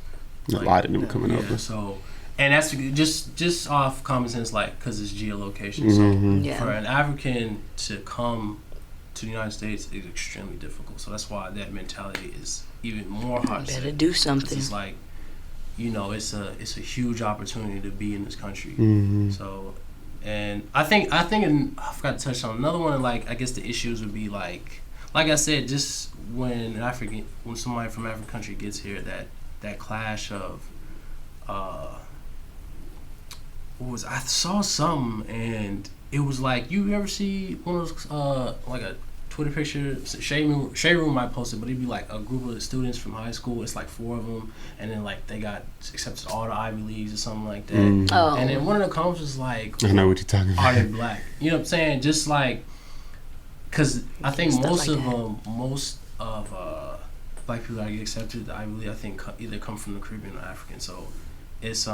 A lot of them coming over. So, and that's just off common sense, like because it's geolocation. So for an African to come to the United States is extremely difficult. So that's why that mentality is even more hard. Better do something. It's like, it's a huge opportunity to be in this country. So, and I think I forgot to touch on another one. Like, I guess the issues would be like I said, just when somebody from African country gets here, that clash of I saw something and it was like, you ever see one of those like a Twitter picture, Shade Room might post it, but it'd be like a group of students from high school. It's like 4 of them, and then like they got accepted to all the Ivy Leagues or something like that. And then one of the comments was like, I know what you're talking about. Are they black? You know what I'm saying? Just like, because I think most of black people that get accepted to Ivy League, I think either come from the Caribbean or African. So it's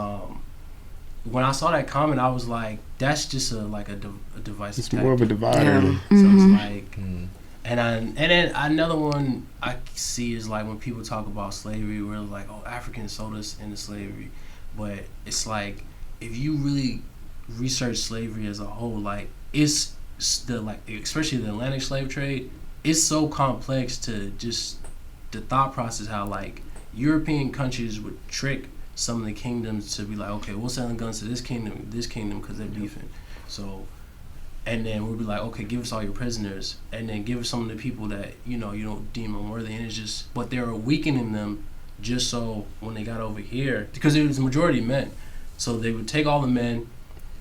when I saw that comment, I was like, that's just a device. It's more of a divider. Yeah. So it's like, and then another one I see is like when people talk about slavery, where it's like, oh, Africans sold us into slavery, but it's like, if you really research slavery as a whole, like it's especially the Atlantic slave trade, it's so complex to just the thought process how like European countries would trick some of the kingdoms to be like, okay, we'll sell guns to this kingdom because they're beefing. So, and then we'll be like, okay, give us all your prisoners, and then give us some of the people that you don't deem unworthy, and it's just, but they were weakening them just so when they got over here, because it was majority men, so they would take all the men,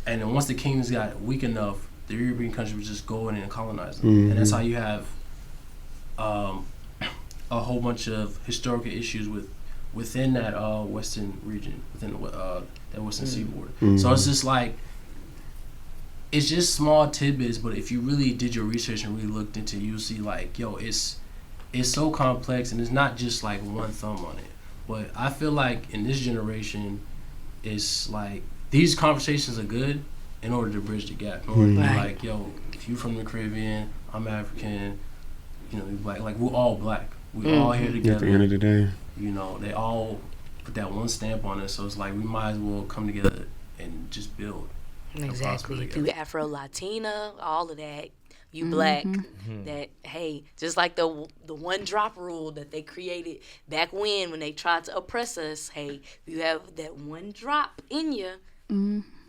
and then once the kingdoms got weak enough, the European countries would just go in and colonize them, and that's how you have a whole bunch of historical issues within that western region, within that western seaboard. So it's just like, it's just small tidbits, but if you really did your research and really looked into it, you'll see like, it's so complex, and it's not just like one thumb on it. But I feel like in this generation, it's like these conversations are good in order to bridge the gap. In order to be like, if you're from the Caribbean, I'm African, you're black, like we're all black. We all here together. At the end of the day. They all put that one stamp on us, so it's like we might as well come together and just build. Exactly. If you Afro-Latina, all of that, you black, that, hey, just like the one drop rule that they created back when they tried to oppress us, hey, if you have that one drop in you,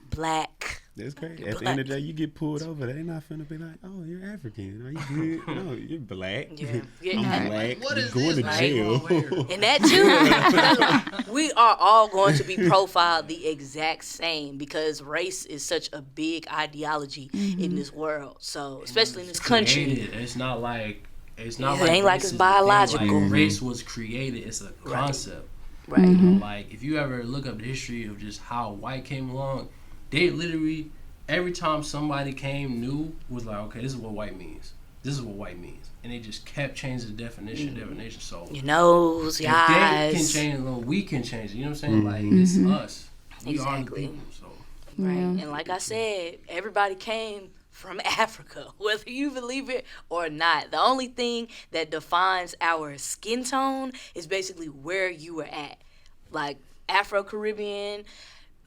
black. That's crazy. At the end of the day, you get pulled over. They not finna be like, oh, you're African. Are you good? No, you're black. I'm black. You're going to jail. And that too, we are all going to be profiled the exact same, because race is such a big ideology in this world. So, especially in this country. It's not like it ain't like it's biological. Like race was created. It's a concept. Right. Like if you ever look up the history of just how white came along, they literally, every time somebody came new, was like, okay, this is what white means. This is what white means. And they just kept changing the definition. So your nose, your eyes. They can change it, we can change it. You know what I'm saying? Like, it's us. We are the people. So. Right. And like I said, everybody came from Africa, whether you believe it or not. The only thing that defines our skin tone is basically where you were at. Like Afro-Caribbean,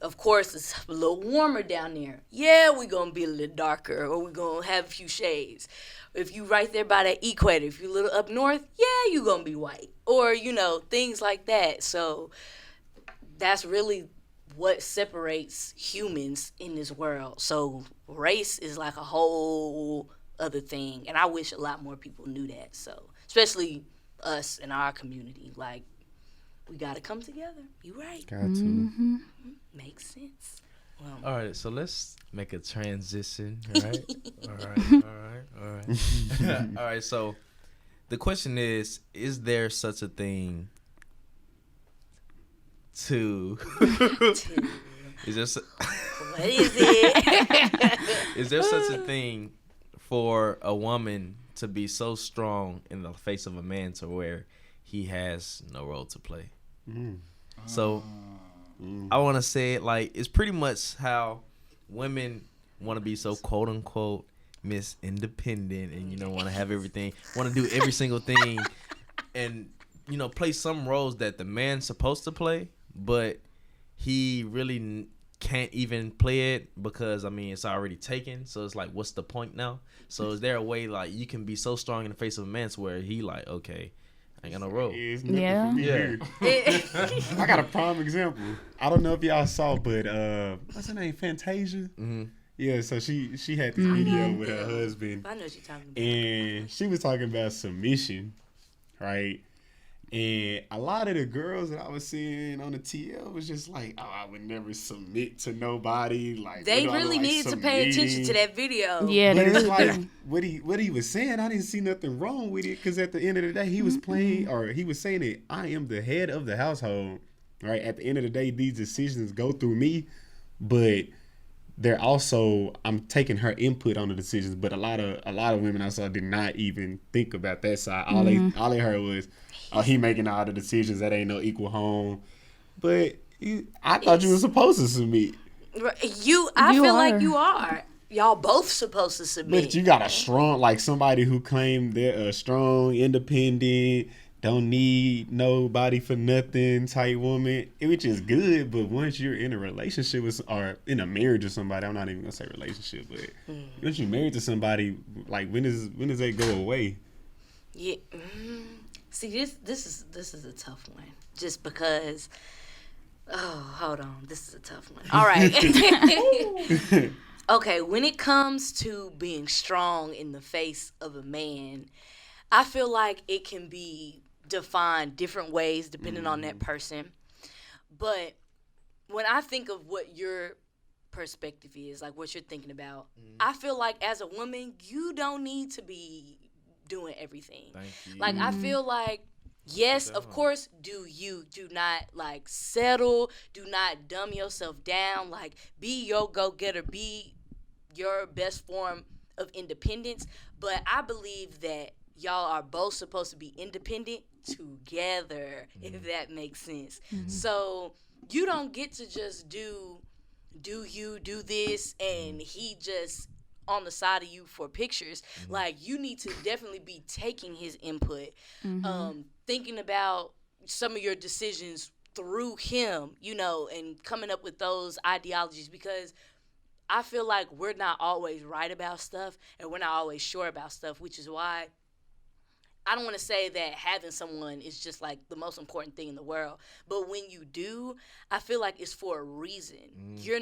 of course, it's a little warmer down there. Yeah, we're going to be a little darker, or we're going to have a few shades. If you right there by the equator, if you're a little up north, yeah, you're going to be white. Or, things like that. So that's really what separates humans in this world. So race is like a whole other thing. And I wish a lot more people knew that. So, especially us in our community. Like, we got to come together. You right. Got to. Makes sense. Well, all right, so let's make a transition, right? All right. All right, so the question is there such a thing to... Is there what is it? Is there such a thing for a woman to be so strong in the face of a man to where he has no role to play. So I want to say it like it's pretty much how women want to be so quote unquote Miss Independent and want to have everything, want to do every single thing, and play some roles that the man's supposed to play, but he really can't even play it because it's already taken. So it's like, what's the point now? So is there a way like you can be so strong in the face of a man to where he like, okay, I ain't got no role. Yeah. I got a prime example. I don't know if y'all saw, but what's her name? Fantasia. Mm-hmm. Yeah, so she had this video with her husband. I know what you're talking about. And she was talking about submission, right? And a lot of the girls that I was seeing on the TL was just like, oh, I would never submit to nobody. Like they really needed to pay attention to that video. Yeah, but they it's really like do. what he was saying, I didn't see nothing wrong with it because at the end of the day, he was playing, or he was saying that I am the head of the household. Right? At the end of the day, these decisions go through me, but they're also I'm taking her input on the decisions. But a lot of women I saw did not even think about that side. All they heard was, oh, he making all the decisions. That ain't no equal home. But I thought you were supposed to submit. I feel like you are. Y'all both supposed to submit. But you got a strong, like somebody who claimed they're a strong, independent, don't need nobody for nothing type woman, which is good. But once you're in a relationship with, or in a marriage with somebody, I'm not even gonna say relationship, but once you're married to somebody, like when does that go away? Yeah. See, this is a tough one. Just because. Oh, hold on. This is a tough one. All right. Okay, when it comes to being strong in the face of a man, I feel like it can be defined different ways depending on that person. But when I think of what your perspective is, like what you're thinking about, I feel like as a woman, you don't need to be doing everything. Thank you. Like I feel like, yes, of course, do not like settle, do not dumb yourself down, like be your go-getter, be your best form of independence. But I believe that y'all are both supposed to be independent together, if that makes sense. So you don't get to just do this and he just on the side of you for pictures. Like you need to definitely be taking his input, thinking about some of your decisions through him, and coming up with those ideologies, because I feel like we're not always right about stuff and we're not always sure about stuff, which is why I don't want to say that having someone is just like the most important thing in the world. But when you do, I feel like it's for a reason. You're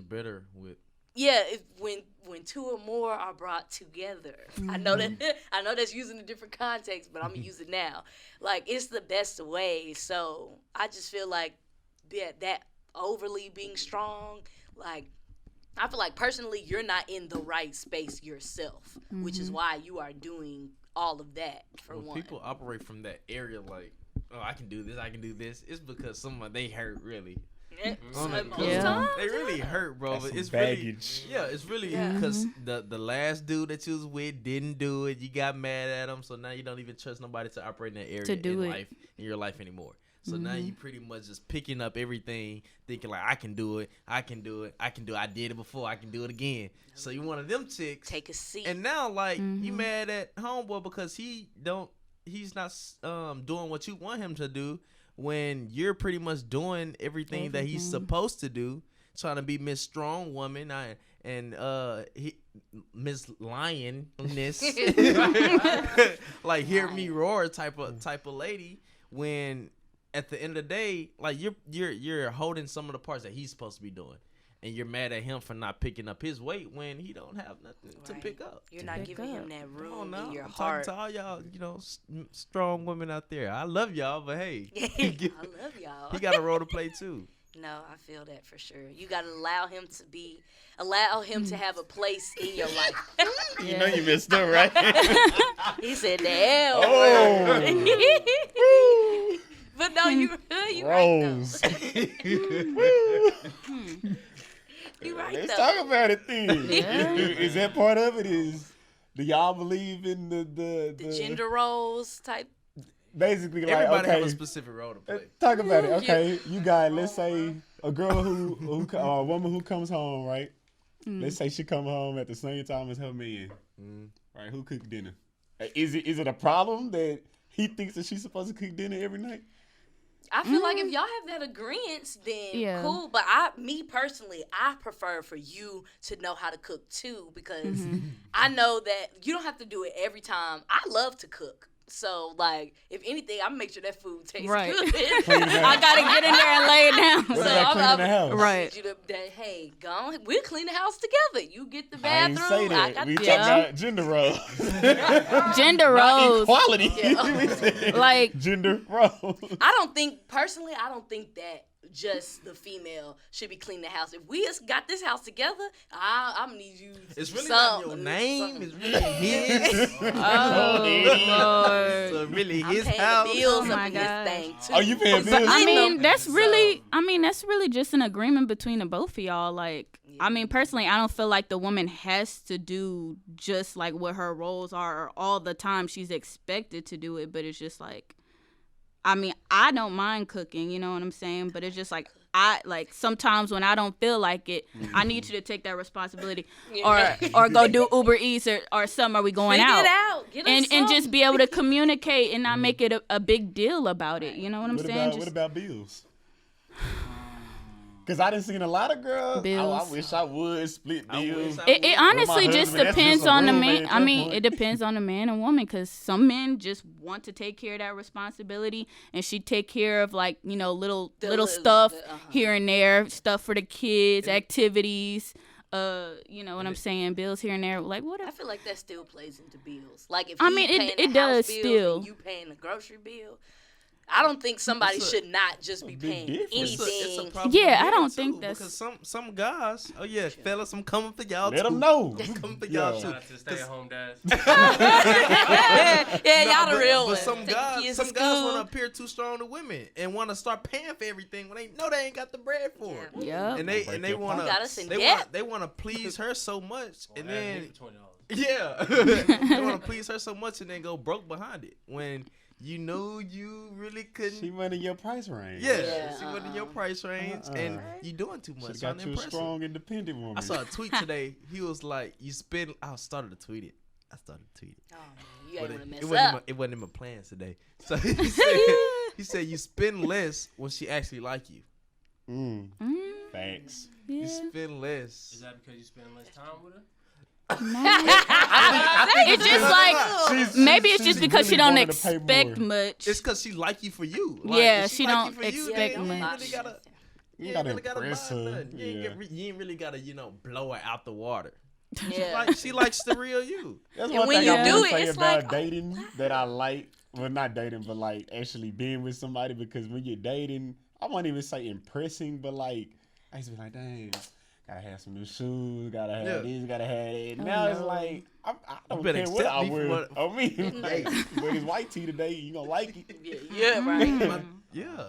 better with. Yeah, when two or more are brought together. I know that's using a different context, but I'm gonna use it now. Like it's the best way. So I just feel like that overly being strong, like I feel like personally you're not in the right space yourself, which is why you are doing all of that for one. People operate from that area like, oh, I can do this. It's because they hurt really. They really hurt, bro. That's it's baggage. It's really because the last dude that you was with didn't do it. You got mad at him, so now you don't even trust nobody to operate in that area in your life anymore. So now you pretty much just picking up everything, thinking like I can do it. I did it before. I can do it again. So you one of them chicks. Take a seat. And now like you mad at homeboy because he's not doing what you want him to do. When you're pretty much doing everything that he's supposed to do, trying to be Miss Strong Woman and Miss Lioness, like hear me roar type of lady. When at the end of the day, like you're holding some of the parts that he's supposed to be doing, and you're mad at him for not picking up his weight when he don't have nothing to pick up. You're not giving him that room in your I'm heart. talking to all y'all, strong women out there. I love y'all, but hey, I love y'all. he got a role to play too. No, I feel that for sure. You got to allow him to have a place in your life. You know you messed up, right? He said that. Oh. But no, you right Rose. You right Let's though. talk about it then. Is that part of it? Is Do y'all believe in the gender roles type? Basically, like, Everybody okay, have a specific role to play. talk about it. Okay, you got, let's say, a girl a woman who comes home, right? Let's say she come home at the same time as her man. Right? Who cooked dinner? Is it a problem that he thinks that she's supposed to cook dinner every night? I feel like if y'all have that agreement, then cool. But me personally, I prefer for you to know how to cook too, because I know that you don't have to do it every time. I love to cook. So, like, if anything, I'm gonna make sure that food tastes good. I gotta get in there and lay it down. What about cleaning the house? Right. Hey, go on. We'll clean the house together. You get the bathroom. I ain't say that. got We the talking about gender roles. Gender roles. Equality. Like, gender roles. I don't think that just the female should be cleaning the house. If we got this house together, I'm gonna need you. It's really not your name. It's really his. oh Lord. So really I'm his paying house. the bills Oh my up in this gosh. thing too. Are you paying bills? I mean, that's really just an agreement between the both of y'all. Like, I mean, personally, I don't feel like the woman has to do just like what her roles are or all the time she's expected to do it, but it's just like, I mean, I don't mind cooking, you know what I'm saying? But it's just like, sometimes when I don't feel like it, I need you to take that responsibility, or go do Uber Eats or something. Are we going Figure out? it out. Get us And just some. be able to communicate and not make it a big deal about it. You know what I'm saying? What about bills? Because I done seen a lot of girls. Bills. I wish I would split bills. It honestly just husband, that's depends just a on the roommate man. at I that mean, point. it depends on the man and woman, because some men just want to take care of that responsibility, and she take care of, like, you know, little stuff here and there, stuff for the kids, activities. You know what I'm saying? Bills here and there. Like, whatever. I feel like that still plays into bills. Like, if I he mean, paying it the house does bills still. and you paying the grocery bill, I don't think somebody should not just be paying difference. anything. It's a problem Yeah, for I men, don't too, think that's- because some guys. Oh yeah, fellas, I'm coming for y'all. Let too. them know. I'm coming for y'all Shout too. out to the stay-at-home dads. Yeah, y'all the real But ones. some Take guys, kids some to guys school. want to appear too strong to women and want to start paying for everything when they know they ain't got the bread for it. Yep. And they want Got us in to debt. they want to please her so much, and then $20. yeah, they want to please her so much and then go broke behind it when you know you really couldn't. She went in your price range. Yeah, she went in your price range, and you doing too much. She Trying got to you a impress her. strong, independent woman. I saw a tweet today. He was like, "You spend." I started to tweet it. Oh, man, you ain't But want to mess it wasn't up. it wasn't in my plans today. So he said you spend less when she actually like you. Thanks. You spend less. Is that because you spend less time with her? It's just like maybe it's just because she don't expect much. It's because she like you for you. Like, Yeah, if she like don't you for you, expect then much. You gotta really gotta impress buy her. nothing. You ain't really gotta blow her out the water. Yeah. She likes the real you. That's And one when thing you I do will it, say it's about like, dating that I like. Well, not dating, but like actually being with somebody, because when you're dating, I won't even say impressing, but like I used to be like, dang, gotta have some new shoes, gotta have this, gotta have that. Now it's like I don't better care what I accept me for wear what- on me. Like, wear this white tee today, you gonna like it. Yeah, right. Yeah.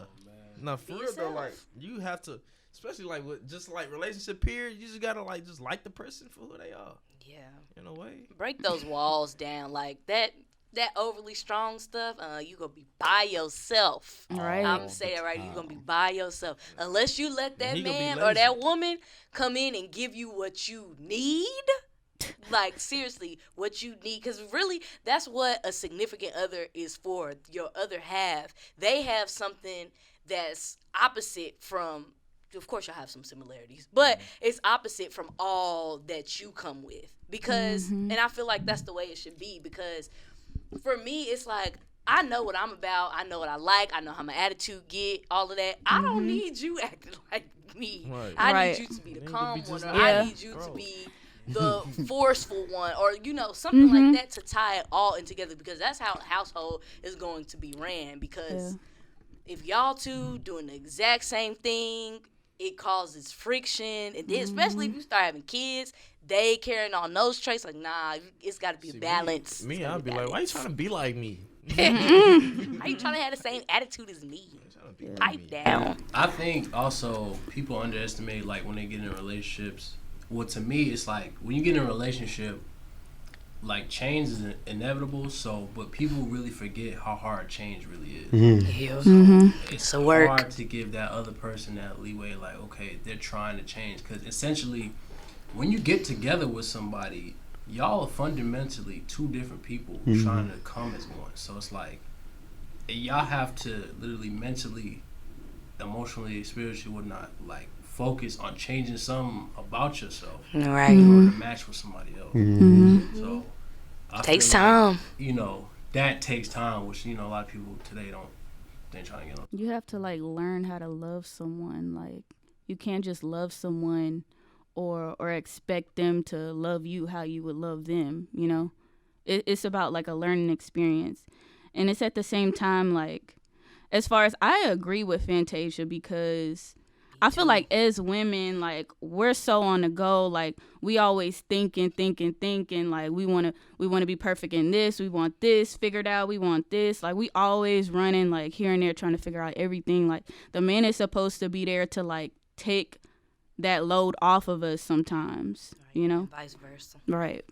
No, for real though, like you have to, especially like with just like relationship period, you just gotta just like the person for who they are. Yeah. In a way. Break those walls down. Like that overly strong stuff, you gonna be by yourself. Right. I'm gonna say that right. You gonna be by yourself unless you let that He gonna be man lazy. or that woman come in and give you what you need. Like, seriously, what you need, because really that's what a significant other is for. Your other half, they have something that's opposite from, of course you'll have some similarities, but it's opposite from all that you come with, because and I feel like that's the way it should be, because for me it's like, I know what I'm about, I know what I like, I know how my attitude get, all of that. I don't need you acting like me. Right. I need you to be the You calm need to be one, just or like- I need you to be the forceful one, or something like that, to tie it all in together, because that's how a household is going to be ran. Because if y'all two doing the exact same thing, it causes friction, and then especially if you start having kids, they carrying on those traits. Like, nah, it's got to be a balance. Me, I'd be like, why you trying to be like me? How you trying to have the same attitude as me? Pipe down. I think also people underestimate, like, when they get in relationships. Well, to me, it's like when you get in a relationship, like change is inevitable. So, but people really forget how hard change really is. It's a work. hard to give that other person that leeway. Like, okay, they're trying to change, because essentially, when you get together with somebody, y'all are fundamentally two different people trying to come as one. So it's like y'all have to literally mentally, emotionally, spiritually, whatnot, like focus on changing something about yourself Right. in order to match with somebody else. So Takes feel time. Like, that takes time, which a lot of people today they're trying to get on. You have to like learn how to love someone. Like you can't just love someone or expect them to love you how you would love them, It's about like a learning experience. And it's at the same time, like, as far as I agree with Fantasia, because I feel like as women, like, we're so on the go, like, we always thinking, like, we want to be perfect in this, we want this figured out, we want this, like, we always running, like, here and there trying to figure out everything. Like, the man is supposed to be there to, like, take that load off of us sometimes, And vice versa. Right.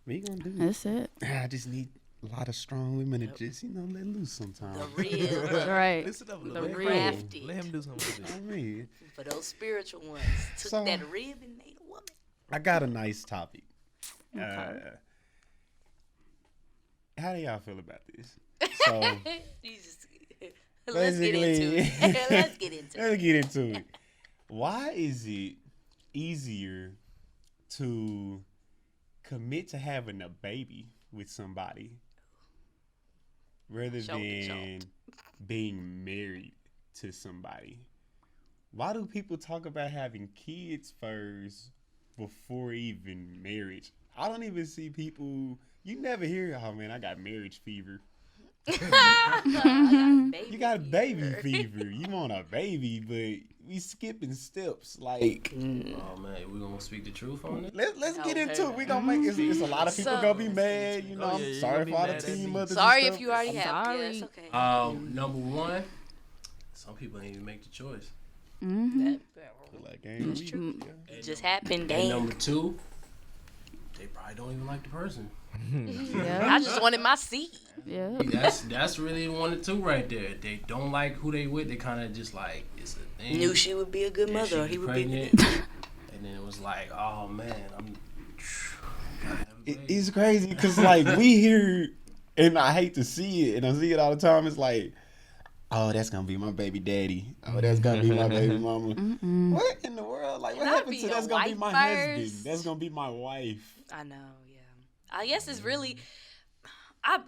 What you gonna do? That's it. I just need a lot of strong women to just, let loose sometimes. The real, Right. Listen up a The little bit. real. crafty. Let him do something with this. I mean, For those spiritual ones, took So- that rib and made a woman. I got a nice topic. Okay. How do y'all feel about this? So, Jesus. Let's get into it. Let's get into it. let's get into it. Why is it easier to commit to having a baby with somebody rather Shoulder than choked. being married to somebody? Why do people talk about having kids first before even marriage? I don't even see people. You never hear, oh man, I got marriage fever. You got baby fever. You want a baby, but we skipping steps. Like, Oh man, we gonna speak the truth on it. let's get Okay. into it. We gonna make it's a lot of people So- gonna be mad. Oh, I'm yeah, you sorry gonna be for all the mad at teen me. mothers. Sorry and if stuff. you already I'm have. sorry. Yeah, it's okay. Number one, some people ain't even make the choice. Mm-hmm. Like, ain't That's we- true. yeah. It just happened, And damn. number two, they probably don't even like the person. Yeah. I just wanted my seat. Yeah. That's really one or two right there. They don't like who they with. They kind of just like, it's a thing. Knew she would be a good And she mother. was He would pregnant, be. and then it was like, oh man, I'm. gotta have a baby. It's crazy because like we hear, and I hate to see it, and I see it all the time. It's like, oh, that's gonna be my baby daddy. Oh, that's gonna be my baby mama. What in the world? Like, what Can I happened be to your that's gonna be wife my first? husband? That's gonna be my wife. I know, yeah. I guess it's really, I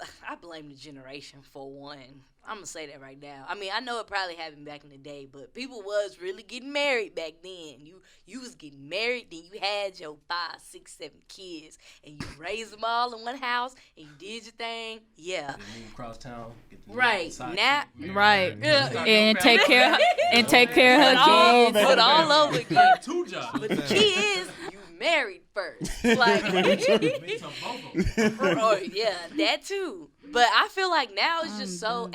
blame the generation for one. I'm gonna say that right now. I mean, I know it probably happened back in the day, but people was really getting married back then. You was getting married, then you had your 5, 6, 7 kids, and you raised them all in one house, and you did your thing. Yeah, They move across town. Get the right side now. chick, Right. Yeah. And take care of her all, kids. put all over again. 2 jobs. But the key is you married first. Like, Big time both of them. or, yeah, that too. But I feel like now it's just so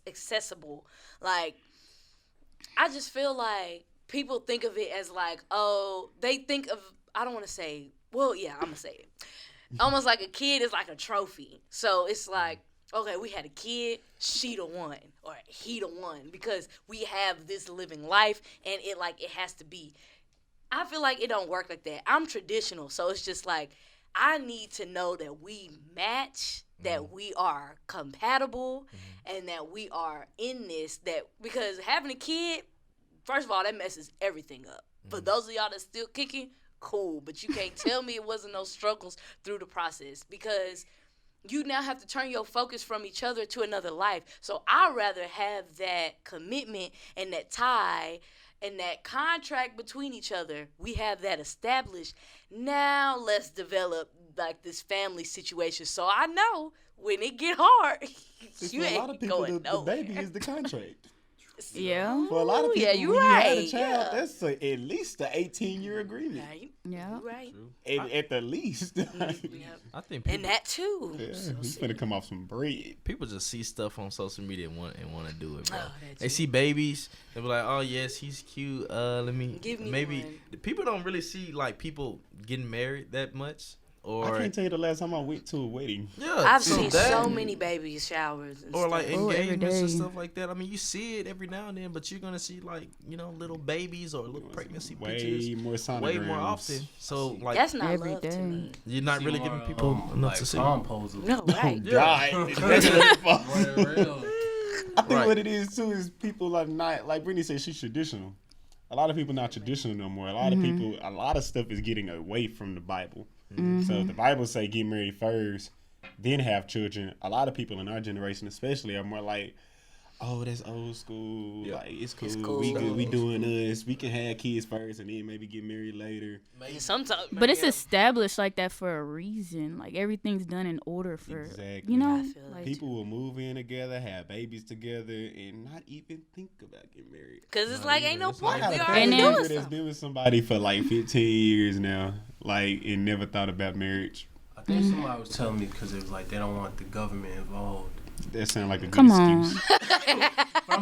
accessible. Like, I just feel like people think of it as like, oh, they think of, I don't want to say, well, yeah, I'm going to say it. Almost like a kid is like a trophy. So it's like, okay, we had a kid, she the one, or he the one, because we have this living life, and it has to be. I feel like it don't work like that. I'm traditional, so it's just like, I need to know that we match, that we are compatible, and that we are in this, because having a kid, first of all, that messes everything up. For those of y'all that's still kicking, cool, but you can't tell me it wasn't no struggles through the process, because you now have to turn your focus from each other to another life. So I'd rather have that commitment and that tie and that contract between each other. We have that established. Now let's develop like this family situation. So I know when it get hard, See, you for a lot of ain't people, going the nowhere. baby is the contract. Yeah. For a lot of people, Yeah, you when you had a right, child, yeah. that's at least an 18-year agreement. Right? Yeah. You right? At the least. Yep. I think people, And that too. Yeah, So he's see. finna come off some bread. people just see stuff on social media and want to do it, bro. Oh, that They too. see babies, they be like, "Oh yes, he's cute. Let me Give me maybe." one. The people don't really see like people getting married that much. or I can't tell you the last time I went to a wedding. yeah, I've seen that, so many baby showers and or stuff. like Oh, every engagements and day. stuff like that. I mean, you see it every now and then, but you're gonna see like little babies or little pregnancy pictures Way more sonograms. way more often. So like That's not Every love to day. me. you're not See really more, giving people enough like to see. prom poses. No, right. God, that's what it was. For real. I think Right. what it is too is people are not, like Brittany said, she's traditional. A lot of people not traditional no more. A lot of people, a lot of stuff is getting away from the Bible. So if the Bible say get married first, then have children, a lot of people in our generation especially are more like, oh, that's old school. Like it's cool. cool. We good. We doing this. We can have kids first and then maybe get married later. Sometimes, But it's established like that for a reason. Like everything's done in order for, Exactly. you know, I feel like People will move in together, have babies together, and not even think about getting married. because it's like ain't no I point. got We a already family then- doing member that's something. been with somebody for like 15 years now, like, and never thought about marriage. I think somebody was telling me because it was like they don't want the government involved. That sounds like a good come on. excuse.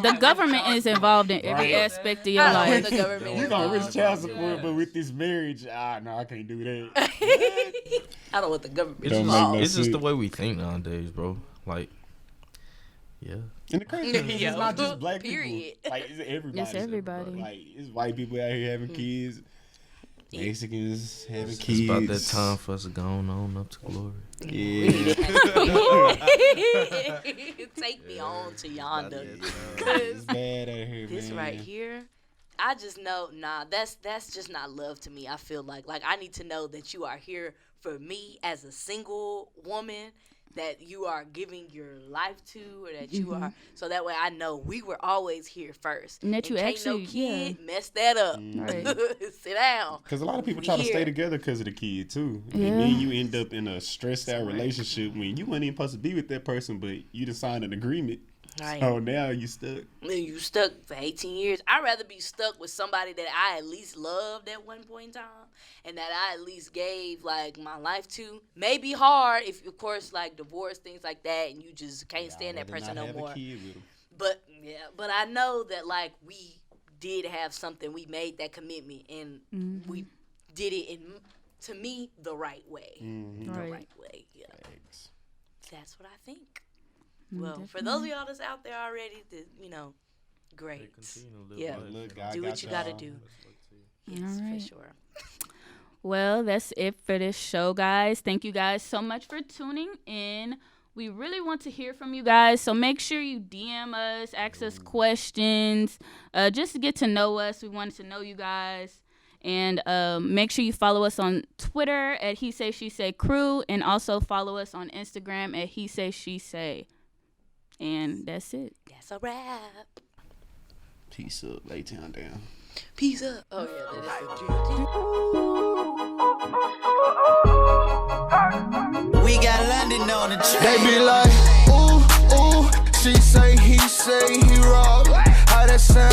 The government is involved in every Right. aspect of your I don't want life. the government You gonna involved. risk child support, but with this marriage, no, I can't do that. I don't want the government It's Don't involved. make no it's just the sense. way we think nowadays, bro. Like, yeah. And the crazy thing is, Yo, it's not just black period. people. Like, it's everybody. It's everybody. Like, it's white people out here having kids. Mexicans having kids. It's about that time for us to go on up to glory. Yeah. Take me on to yonder. It's bad out here, This man. right here, I just know, that's just not love to me. I feel like I need to know that you are here for me as a single woman, that you are giving your life to, or that you are, so that way I know we were always here first. And that you can't actually- no kid mess that up. Right. Sit down. Because a lot of people try to Here. stay together because of the kid too, Yeah. and then you end up in a stressed out relationship when you weren't even supposed to be with that person, but you just signed an agreement. Right. So now you stuck. And you stuck for 18 years. I'd rather be stuck with somebody that I at least loved at one point in time, and that I at least gave like my life to. Maybe hard if, of course, like divorce, things like that, and you just can't stand that I'd rather person not no have a more. kid with 'em. But yeah, but I know that like we did have something. We made that commitment, and we did it in, to me, the right way. The Right. right way. Yeah, Thanks. that's what I think. Well, for those of y'all that's out there already, great. Yeah. Look, God Do got what you gotta y'all. do. Yes, All right. for sure. Well, that's it for this show, guys. Thank you guys so much for tuning in. We really want to hear from you guys, so make sure you DM us, ask us questions, just to get to know us. We wanted to know you guys. And make sure you follow us on Twitter at HeSaySheSay Crew, and also follow us on Instagram at HeSaySheSay. And that's it. That's a wrap. Peace up, lay town down. Peace up. Oh, yeah, that is We got London on the train. They be like, ooh, ooh. She say, he say, he rock. How that sound?